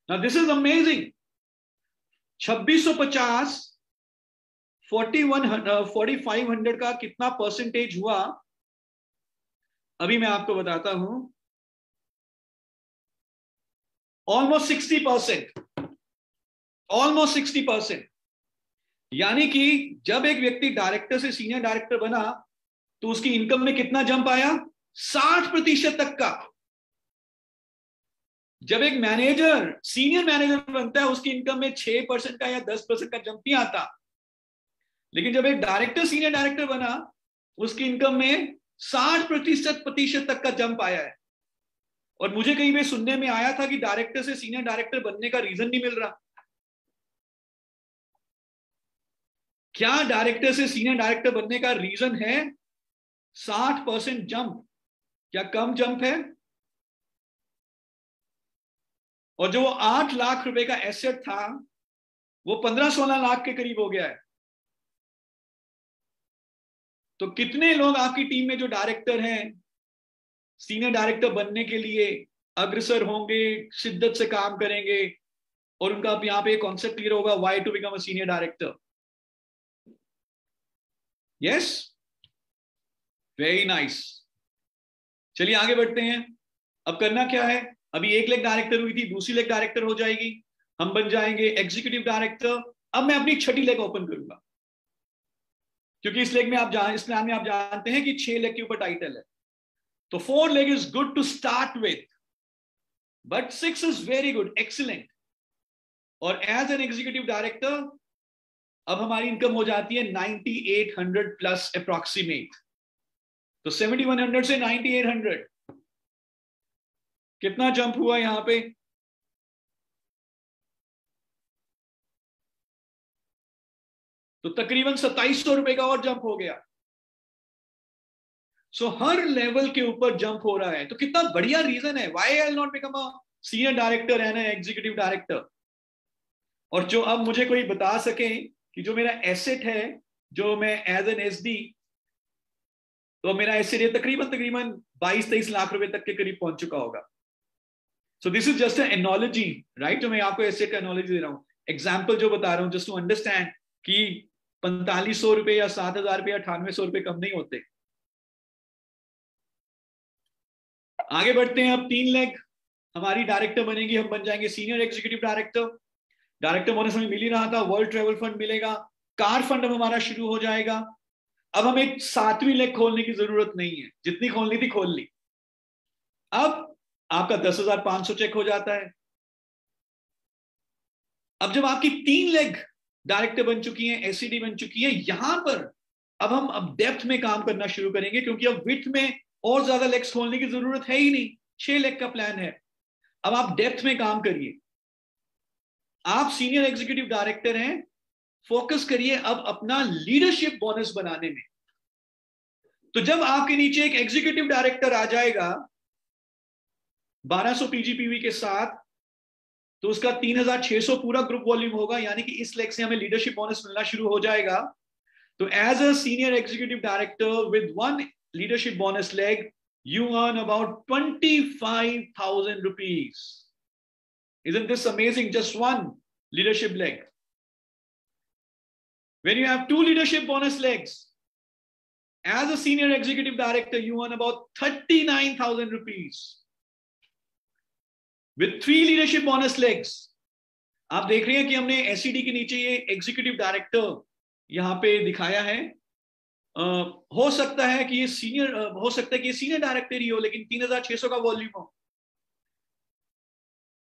Speaker 1: Now this is amazing. 2,650 4,500 का कितना परसेंटेज हुआ, अभी मैं आपको बताता हूं। Almost 60%, almost 60%। यानी कि जब एक व्यक्ति डायरेक्टर से सीनियर डायरेक्टर बना, तो उसकी इनकम में कितना जंप आया? 60% तक का। जब एक मैनेजर सीनियर मैनेजर बनता है, उसकी इनकम में 6% का या 10% का जंप नहीं आता। लेकिन जब एक डायरेक्टर सीनियर डायरेक्टर बना, उसकी इनकम में 60% तक का जंप आया है। और मुझे कहीं पे सुनने में आया था कि डायरेक्टर से सीनियर डायरेक्टर बनने का रीजन नहीं मिल रहा। क्या डायरेक्टर से सीनियर डायरेक्टर बनने का रीजन है 60% जंप? क्या कम जंप है? और जो 8 लाख रुपए का एसेट था, वो 15-16 लाख के करीब हो गया है। तो कितने लोग आपकी टीम में जो डायरेक्टर हैं, सीनियर डायरेक्टर बनने के लिए अग्रसर होंगे, शिद्दत से काम करेंगे, और उनका यहां पे कॉन्सेप्ट क्लियर होगा, why to become a senior director. Yes, very nice. चलिए आगे बढ़ते हैं। अब करना क्या है? अभी एक लेग डायरेक्टर हुई थी, दूसरी लेग डायरेक्टर हो जाएगी, हम बन जाएंगे एग्जीक्यूटिव डायरेक्टर। अब मैं अपनी 6ठी लेग ओपन करूंगा, क्योंकि इस प्लान में आप जानते हैं कि 6 लेग के ऊपर टाइटल है। तो 4 leg is good to start with, but 6 is very good, excellent. और एज एन एग्जीक्यूटिव डायरेक्टर अब हमारी इनकम हो जाती है 9,800 प्लस अप्रोक्सीमेट। तो 7,100 से 9,800 कितना जंप हुआ यहां पे? तो तकरीबन 2,700 रुपए का और जंप हो गया। सो हर लेवल के ऊपर जंप हो रहा है, तो कितना बढ़िया रीजन है why I will not become a senior director and executive director. और जो अब मुझे कोई बता सके कि जो मेरा एसेट है, जो मैं एज एन एसडी, तो मेरा एसेट है तकरीबन 22-23 लाख रुपए तक के करीब पहुंच चुका होगा। सो this is just analogy, right, जो मैं आपको एसेट का एनोलॉजी दे रहा हूं, एग्जाम्पल जो बता रहा हूं, जस्ट टू अंडरस्टैंड कि 4500 रुपए या 7000 रुपए या 9800 रुपए कम नहीं होते। आगे बढ़ते हैं। अब 3 लेग हमारी डायरेक्टर बनेगी, हम बन जाएंगे senior executive director. Director bonus हमें मिल ही रहा था, वर्ल्ड ट्रेवल फंड मिलेगा, कार फंड हमारा शुरू हो जाएगा। अब हमें 7वीं लेग खोलने की जरूरत नहीं है, जितनी खोलनी थी खोल ली। अब आपका 10,500 चेक हो जाता है। अब जब आपकी 3 लेग डायरेक्टर बन चुकी है, एससीडी बन चुकी है, यहां पर अब हम डेप्थ में काम करना शुरू करेंगे, क्योंकि अब विड्थ में और ज्यादा लेग्स खोलने की जरूरत है ही नहीं, 6 लेग का प्लान है। अब आप डेप्थ में काम करिए। आप सीनियर एग्जीक्यूटिव डायरेक्टर हैं, फोकस करिए अब अपना लीडरशिप बोनस बनाने में। तो जब आपके नीचे एक एग्जीक्यूटिव डायरेक्टर आ जाएगा 1200 पीजीपीवी के साथ, तो उसका 3600 पूरा ग्रुप वॉल्यूम होगा, यानी कि इस लेग से हमें लीडरशिप बोनस मिलना शुरू हो जाएगा। तो as a senior executive director with 1 leadership bonus leg, you earn about 25,000 rupees. Isn't this amazing? Just 1 leadership leg. When you have 2 leadership bonus legs, as a senior executive director, you earn about 39,000 rupees. With 3 leadership bonus legs, आप देख रहे हैं कि हमने एससीडी के नीचे ये एग्जीक्यूटिव डायरेक्टर यहां पे दिखाया है। हो सकता है कि ये सीनियर हो सकता है कि ये सीनियर डायरेक्टर ही हो, लेकिन 3600 का वॉल्यूम हो।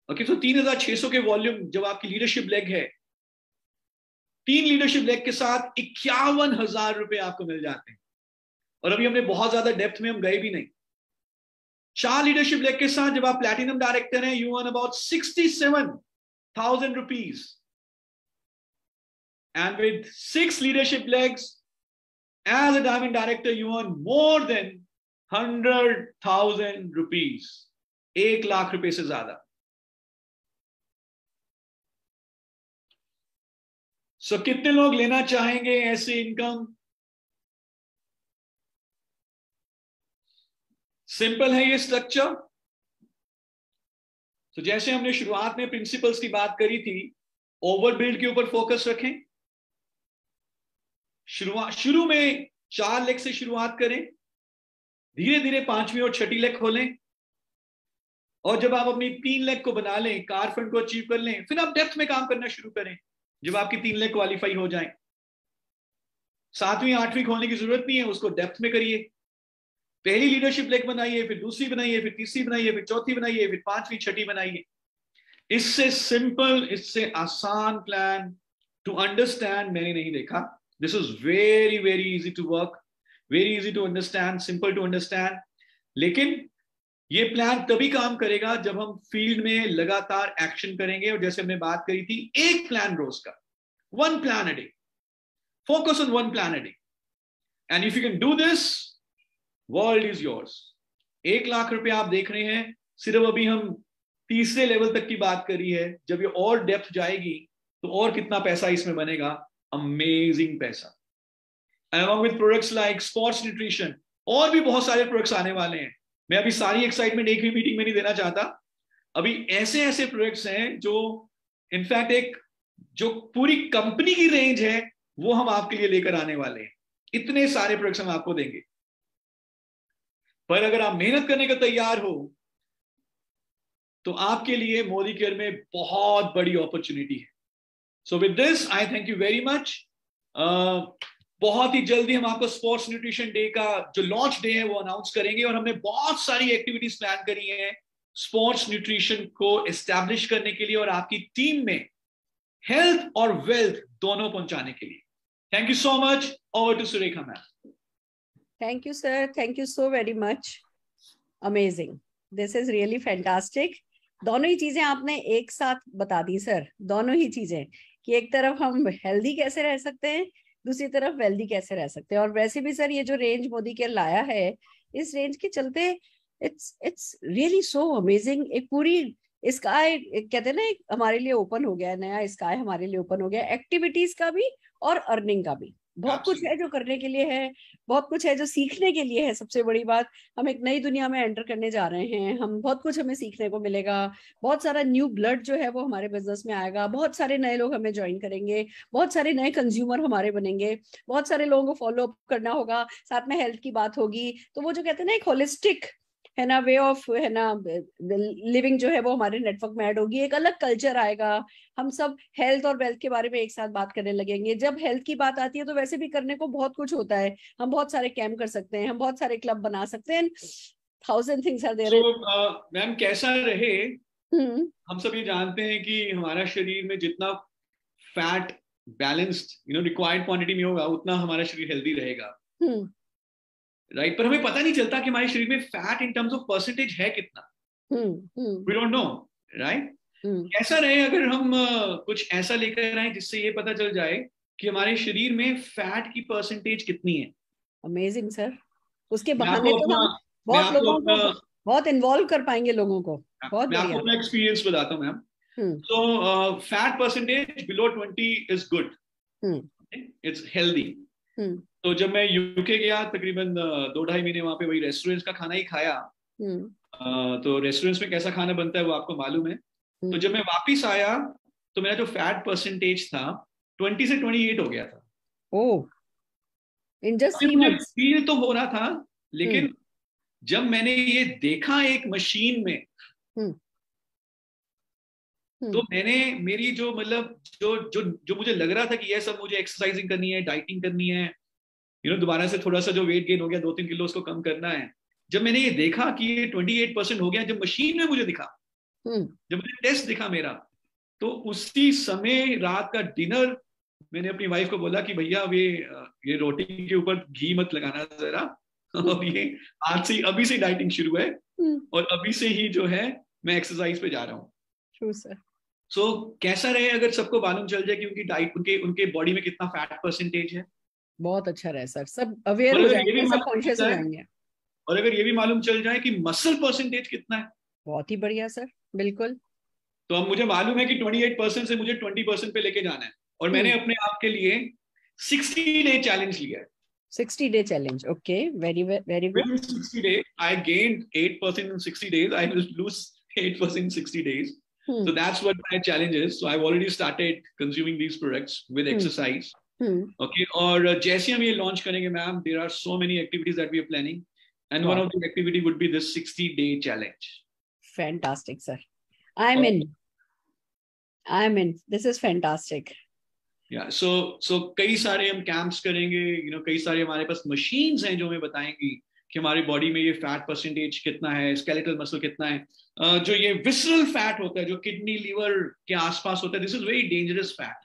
Speaker 1: ओके, तो 3600 के वॉल्यूम जब आपकी लीडरशिप लेग है, 3 लीडरशिप लेग के साथ 51,000 रुपए आपको मिल जाते हैं। और अभी हमने बहुत ज्यादा डेप्थ में हम गए भी नहीं। 4 लीडरशिप लेग के साथ जब आप प्लैटिनम डायरेक्टर हैं, you earn about 67,000 rupees. And with 6 leadership legs as a diamond director, you earn more than 100,000 rupees, 1 lakh रुपए से ज्यादा। सो कितने लोग लेना चाहेंगे ऐसे इनकम? सिंपल है ये स्ट्रक्चर। तो जैसे हमने शुरुआत में प्रिंसिपल्स की बात करी थी, ओवरबिल्ड के ऊपर फोकस रखें। शुरू में 4 लेग से शुरुआत करें, धीरे धीरे 5वीं और 6ठी लेग खोलें, और जब आप अपनी 3 लेग को बना लें, कार फंड को अचीव कर लें, फिर आप डेप्थ में काम करना शुरू करें। जब आपकी 3 लेग क्वालिफाई हो जाएं, 7वीं 8वीं खोलने की जरूरत नहीं है, उसको डेप्थ में करिए। पहली लीडरशिप लेग बनाइए, फिर दूसरी बनाइए, फिर तीसरी बनाइए, फिर चौथी बनाइए, फिर 5वीं 6ठी बनाइए। इससे सिंपल, इससे आसान प्लान टू अंडरस्टैंड मैंने नहीं देखा। This is very, very easy to work, very easy to understand, simple to understand. लेकिन ये प्लान तभी काम करेगा जब हम फील्ड में लगातार एक्शन करेंगे। और जैसे हमने बात करी थी, एक प्लान रोज का, 1 plan a day, focus on 1 plan a day, and if you can do this, world is yours. 1 lakh रुपए आप देख रहे हैं, सिर्फ अभी हम तीसरे लेवल तक की बात करी है। जब ये और डेप्थ जाएगी तो और कितना पैसा इसमें बनेगा, अमेजिंग पैसा। along with products like sports nutrition, और भी बहुत सारे प्रोडक्ट्स आने वाले हैं। मैं अभी सारी एक्साइटमेंट एक भी मीटिंग में नहीं देना चाहता। अभी ऐसे ऐसे प्रोडक्ट्स हैं जो इनफैक्ट एक जो पूरी कंपनी की रेंज है वो हम आपके लिए लेकर आने वाले हैं। इतने सारे प्रोडक्ट्स हम आपको देंगे, पर अगर आप मेहनत करने का तैयार हो तो आपके लिए मोदी केयर में बहुत बड़ी अपॉर्चुनिटी है। So with this I thank you very much. बहुत ही जल्दी हम आपको स्पोर्ट्स न्यूट्रिशन डे का जो लॉन्च डे है वो अनाउंस करेंगे, और हमने बहुत सारी एक्टिविटीज प्लान करी हैं स्पोर्ट्स न्यूट्रिशन को एस्टैब्लिश करने के लिए और आपकी टीम में हेल्थ और वेल्थ दोनों पहुंचाने के लिए। Thank you so much. Over to Surekha ma'am.
Speaker 2: Thank you sir, thank you so very much. Amazing, this is really fantastic. दोनों ही चीजें आपने एक साथ बता दी सर, दोनों ही चीजें, कि एक तरफ हम हेल्दी कैसे रह सकते हैं, दूसरी तरफ वेल्दी कैसे रह सकते हैं। और वैसे भी सर ये जो रेंज मोदी के लाया है, इस रेंज के चलते इट्स रियली सो अमेजिंग। एक पूरी स्काई कहते हैं ना, एक हमारे लिए ओपन हो गया है, नया स्काई हमारे लिए ओपन हो गया है, एक्टिविटीज का भी और अर्निंग का भी। बहुत कुछ है जो करने के लिए है, बहुत कुछ है जो सीखने के लिए है। सबसे बड़ी बात, हम एक नई दुनिया में एंटर करने जा रहे हैं, हम बहुत कुछ हमें सीखने को मिलेगा। बहुत सारा न्यू ब्लड जो है वो हमारे बिजनेस में आएगा, बहुत सारे नए लोग हमें ज्वाइन करेंगे, बहुत सारे नए कंज्यूमर हमारे बनेंगे, बहुत सारे लोगों को फॉलो अप करना होगा, साथ में हेल्थ की बात होगी। तो वो जो कहते हैं ना, एक होलिस्टिक है ना वे ऑफ है ना लिविंग जो है वो हमारे नेटवर्क में ऐड होगी। एक अलग कल्चर आएगा, हम सब हेल्थ और वेल्थ के बारे में एक साथ बात करने लगेंगे। जब हेल्थ की बात आती है तो वैसे भी करने को बहुत कुछ होता है, हम बहुत सारे कैंप कर सकते हैं, हम बहुत सारे क्लब बना सकते हैं, 1000 थिंग्स आर देयर।
Speaker 1: मैम कैसा रहे, हम सब ये जानते हैं कि हमारा शरीर में जितना फैट बैलेंस्ड रिक्वायर्ड क्वांटिटी में होगा उतना हमारा शरीर हेल्दी रहेगा, राइट? पर हमें पता नहीं चलता कि हमारे शरीर में fat in terms of percentage है कितना, वी डोंट नो, राइट? कैसा रहे अगर हम कुछ ऐसा लेकर आए जिससे ये पता चल जाए कि हमारे शरीर में फैट की परसेंटेज कितनी है।
Speaker 2: अमेजिंग सर, उसके बहाने तो हम बहुत लोगों को बहुत इन्वॉल्व कर पाएंगे, लोगों को। बहुत
Speaker 1: मैं आपको अपना एक्सपीरियंस बताता हूँ मैम। तो fat percentage below 20 is good, it's healthy. तो जब मैं यूके गया तकरीबन 2-2.5 महीने वहां पे वही रेस्टोरेंट्स का खाना ही खाया, तो रेस्टोरेंट्स में कैसा खाना बनता है वो आपको मालूम है। तो जब मैं वापिस आया तो मेरा जो फैट परसेंटेज था 20 से 28 हो गया था।
Speaker 2: ओह, इन जस्ट 3 मंथ्स।
Speaker 1: फील तो हो रहा था, लेकिन जब मैंने ये देखा एक मशीन में, तो मैंने मेरी जो मतलब जो जो जो मुझे लग रहा था कि ये सब मुझे एक्सरसाइजिंग करनी है, डाइटिंग करनी है, दोबारा से थोड़ा सा जो वेट गेन हो गया 2-3 किलो उसको कम करना है, जब मैंने ये देखा कि ये 28% हो गया, जब मशीन में मुझे दिखा, जब मुझे टेस्ट दिखा मेरा, तो उसी समय रात का डिनर मैंने अपनी वाइफ को बोला कि भैया ये रोटी के ऊपर घी मत लगाना जरा, और ये आज से अभी से डाइटिंग शुरू है, और अभी से ही जो है मैं एक्सरसाइज पे जा रहा हूँ।
Speaker 2: True sir.
Speaker 1: सो कैसा रहे अगर सबको मालूम चल जाए कि उनकी डाइट, उनके बॉडी में कितना फैट परसेंटेज है।
Speaker 2: बहुत अच्छा रहे सर, सब अवेयर हो जाएंगे, सब कॉन्शियस हो जाएंगे।
Speaker 1: और अगर ये भी मालूम चल जाए कि मसल परसेंटेज कितना है,
Speaker 2: बहुत ही बढ़िया सर, बिल्कुल।
Speaker 1: तो अब मुझे मालूम है कि 28% से मुझे 20% पे लेके जाना है, और मैंने अपने आप के लिए 60 डे चैलेंज लिया है।
Speaker 2: 60 day challenge, okay, very very good.
Speaker 1: Within 60 days, I gained 8% in 60 days. I will lose 8% in 60 days. So that's what my challenge is. So I've already started consuming these products with exercise. Okay. और जैसे हम ये launch करेंगे ma'am, there are so many activities that we are planning, and one of the activity would be this 60-day challenge.
Speaker 2: Fantastic, sir. I'm in. This is fantastic.
Speaker 1: Yeah. So कई सारे हम कैंप्स करेंगे, कई सारे हमारे पास मशीन्स हैं जो हमें बताएंगी कि हमारी बॉडी में ये फैट परसेंटेज कितना है, स्केलेटल मसल कितना है, जो ये विसरल फैट होता है जो किडनी लीवर के आसपास होता है, this is very dangerous fat,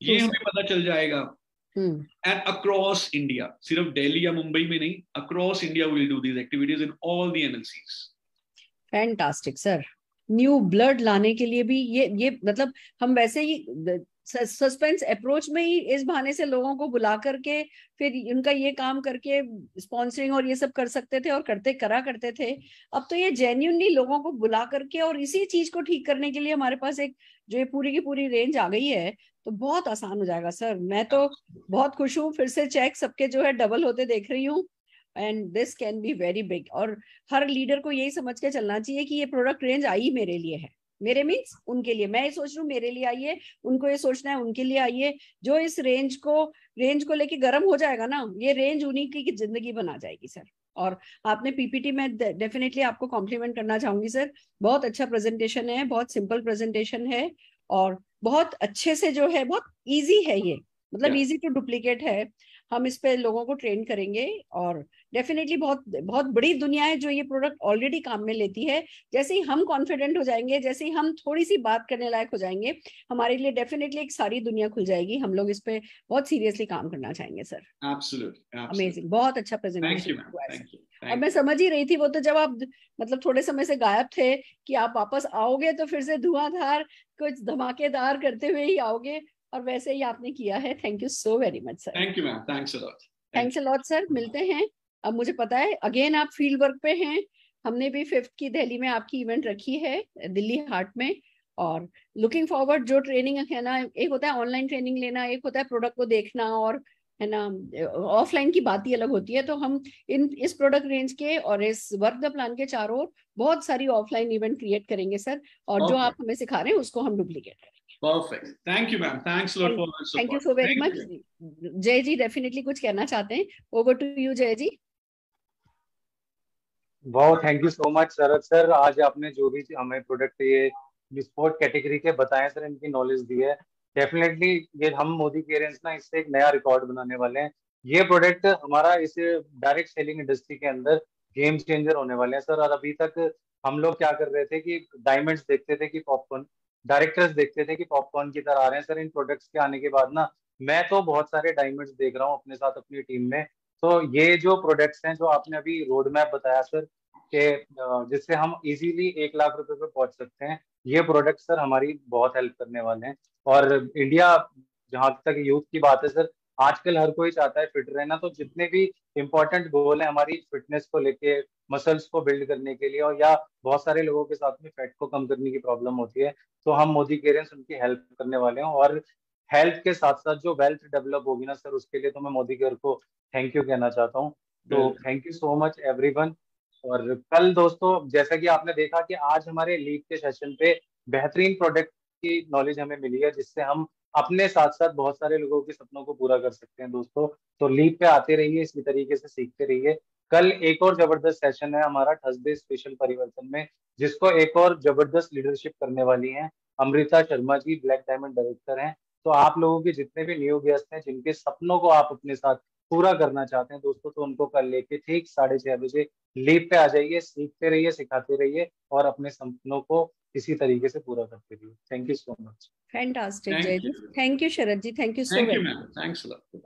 Speaker 1: ये हमें पता चल जाएगा। एंड अक्रॉस इंडिया, सिर्फ दिल्ली या मुंबई में नहीं, across India will do these activities in all the MNCs.
Speaker 2: Fantastic sir. New blood लाने के लिए भी ये मतलब हम वैसे ही सस्पेंस अप्रोच में ही इस बहाने से लोगों को बुला करके फिर उनका ये काम करके स्पॉन्सरिंग और ये सब कर सकते थे और करा करते थे। अब तो ये जेन्युइनली लोगों को बुला करके और इसी चीज को ठीक करने के लिए हमारे पास एक जो ये पूरी की पूरी रेंज आ गई है, तो बहुत आसान हो जाएगा सर। मैं तो बहुत खुश हूँ, फिर से चेक सबके जो है डबल होते देख रही हूँ, and this can be very big. और हर लीडर को यही समझ के चलना चाहिए कि ये प्रोडक्ट रेंज आई मेरे लिए है, मेरे मीन्स उनके लिए। मैं ये सोच रही हूँ मेरे लिए आई है, उनको ये सोचना है उनके लिए आई है। जो इस रेंज को लेके गर्म हो जाएगा ना, ये रेंज उन्हीं की जिंदगी बना जाएगी सर। और आपने पीपीटी में डेफिनेटली आपको कॉम्प्लीमेंट करना चाहूंगी सर, बहुत अच्छा प्रेजेंटेशन है, बहुत सिंपल प्रेजेंटेशन है, और बहुत अच्छे से जो है, बहुत ईजी है ये, मतलब ईजी टू डुप्लीकेट है। हम इस पे लोगों को ट्रेन करेंगे, और डेफिनेटली बहुत बहुत बड़ी दुनिया है जो ये प्रोडक्ट ऑलरेडी काम में लेती है। जैसे ही हम कॉन्फिडेंट हो जाएंगे, जैसे ही हम थोड़ी सी बात करने लायक हो जाएंगे, हमारे लिए डेफिनेटली एक सारी दुनिया खुल जाएगी। हम लोग इस पे बहुत सीरियसली काम करना चाहेंगे सर। अमेजिंग, बहुत अच्छा प्रेजेंटेशन हुआ है। और मैं समझ ही रही थी, वो तो जब आप मतलब थोड़े समय से गायब थे, कि आप वापस आओगे तो फिर से धुआंधार कुछ धमाकेदार करते हुए ही आओगे। और वैसे ही आपने किया है। Thank you so very much sir.
Speaker 1: Thank you ma'am, thanks a lot.
Speaker 2: Thanks a lot sir, मिलते हैं। अब मुझे पता है अगेन आप फील्ड वर्क पे हैं। हमने भी 5th की दिल्ली में आपकी इवेंट रखी है, दिल्ली हार्ट में। और लुकिंग फॉरवर्ड, जो ट्रेनिंग है ना, एक होता है ऑनलाइन ट्रेनिंग लेना, एक होता है प्रोडक्ट को देखना, और है ना ऑफलाइन की बात ही अलग होती है। तो हम इस प्रोडक्ट रेंज के और इस वर्क द प्लान के चारों ओर बहुत सारी ऑफलाइन इवेंट क्रिएट करेंगे सर, और जो आप हमें सिखा रहे हैं उसको हम डुप्लीकेट करेंगे।
Speaker 1: Perfect, thank you ma'am, thanks lot for
Speaker 2: thank you
Speaker 1: support.
Speaker 2: So very
Speaker 1: thank
Speaker 2: much.
Speaker 1: You.
Speaker 2: जय जी डेफिनेटली कुछ कहना चाहते हैं, ओवर टू यू जय जी।
Speaker 3: बहुत thank you so much Sharad sir, आज आपने जो भी हमें प्रोडक्ट ये स्पोर्ट कैटेगरी के बताए सर, इनकी नॉलेज दी है। डेफिनेटली ये हम मोदी केयर्स ना इससे एक नया रिकॉर्ड बनाने वाले हैं। ये प्रोडक्ट हमारा इस डायरेक्ट सेलिंग इंडस्ट्री के अंदर गेम चेंजर होने वाले हैं सर। और अभी तक हम लोग क्या कर रहे थे कि डायमंड्स देखते थे कि पॉपकॉर्न, डायरेक्टर्स देखते थे कि पॉपकॉर्न की तरह आ रहे हैं सर। इन प्रोडक्ट्स के आने के बाद ना मैं तो बहुत सारे डायमंड्स देख रहा हूँ अपने साथ अपनी टीम में। तो ये जो प्रोडक्ट्स हैं जो आपने अभी रोड मैप बताया सर कि जिससे हम इजीली 1 लाख रुपए पे पहुंच सकते हैं, ये प्रोडक्ट सर हमारी बहुत हेल्प करने वाले हैं। और इंडिया, जहां तक यूथ की बात है सर, आजकल हर कोई चाहता है फिट रहना। तो जितने भी इंपॉर्टेंट गोल है हमारी फिटनेस को लेके, मसल्स को बिल्ड करने के लिए, और या बहुत सारे लोगों के साथ में फैट को कम करने की प्रॉब्लम होती है, तो हम मोदी केयर्स उनकी हेल्प करने वाले हैं। और हेल्थ के साथ साथ जो वेल्थ डेवलप होगी ना सर, उसके लिए तो मैं मोदी केयर को थैंक यू कहना चाहता हूँ। तो thank you so much everyone. और कल दोस्तों, जैसा कि आपने देखा कि आज हमारे लीग के सेशन पे बेहतरीन प्रोडक्ट की नॉलेज हमें मिली है, जिससे हम अपने साथ साथ बहुत सारे लोगों के सपनों को पूरा कर सकते हैं दोस्तों। तो लीग पे आते रहिए, इसी तरीके से सीखते रहिए। कल एक और जबरदस्त सेशन है हमारा थर्सडे स्पेशल परिवर्तन में, जिसको एक और जबरदस्त लीडरशिप करने वाली हैं Amrita Sharma ji, black diamond director हैं। तो आप लोगों के जितने भी न्यू गेस्ट हैं, जिनके सपनों को आप अपने साथ पूरा करना चाहते हैं दोस्तों, तो उनको कल लेके ठीक 6:30 बजे लीव पे आ जाइए। सीखते रहिए, सिखाते रहिए, और अपने सपनों को इसी तरीके से पूरा करते रहिए। Thank you so much.
Speaker 2: Fantastic Jay ji, thank you Sharad ji, thank you so
Speaker 1: thank you
Speaker 2: very
Speaker 1: ma'am, thanks a lot.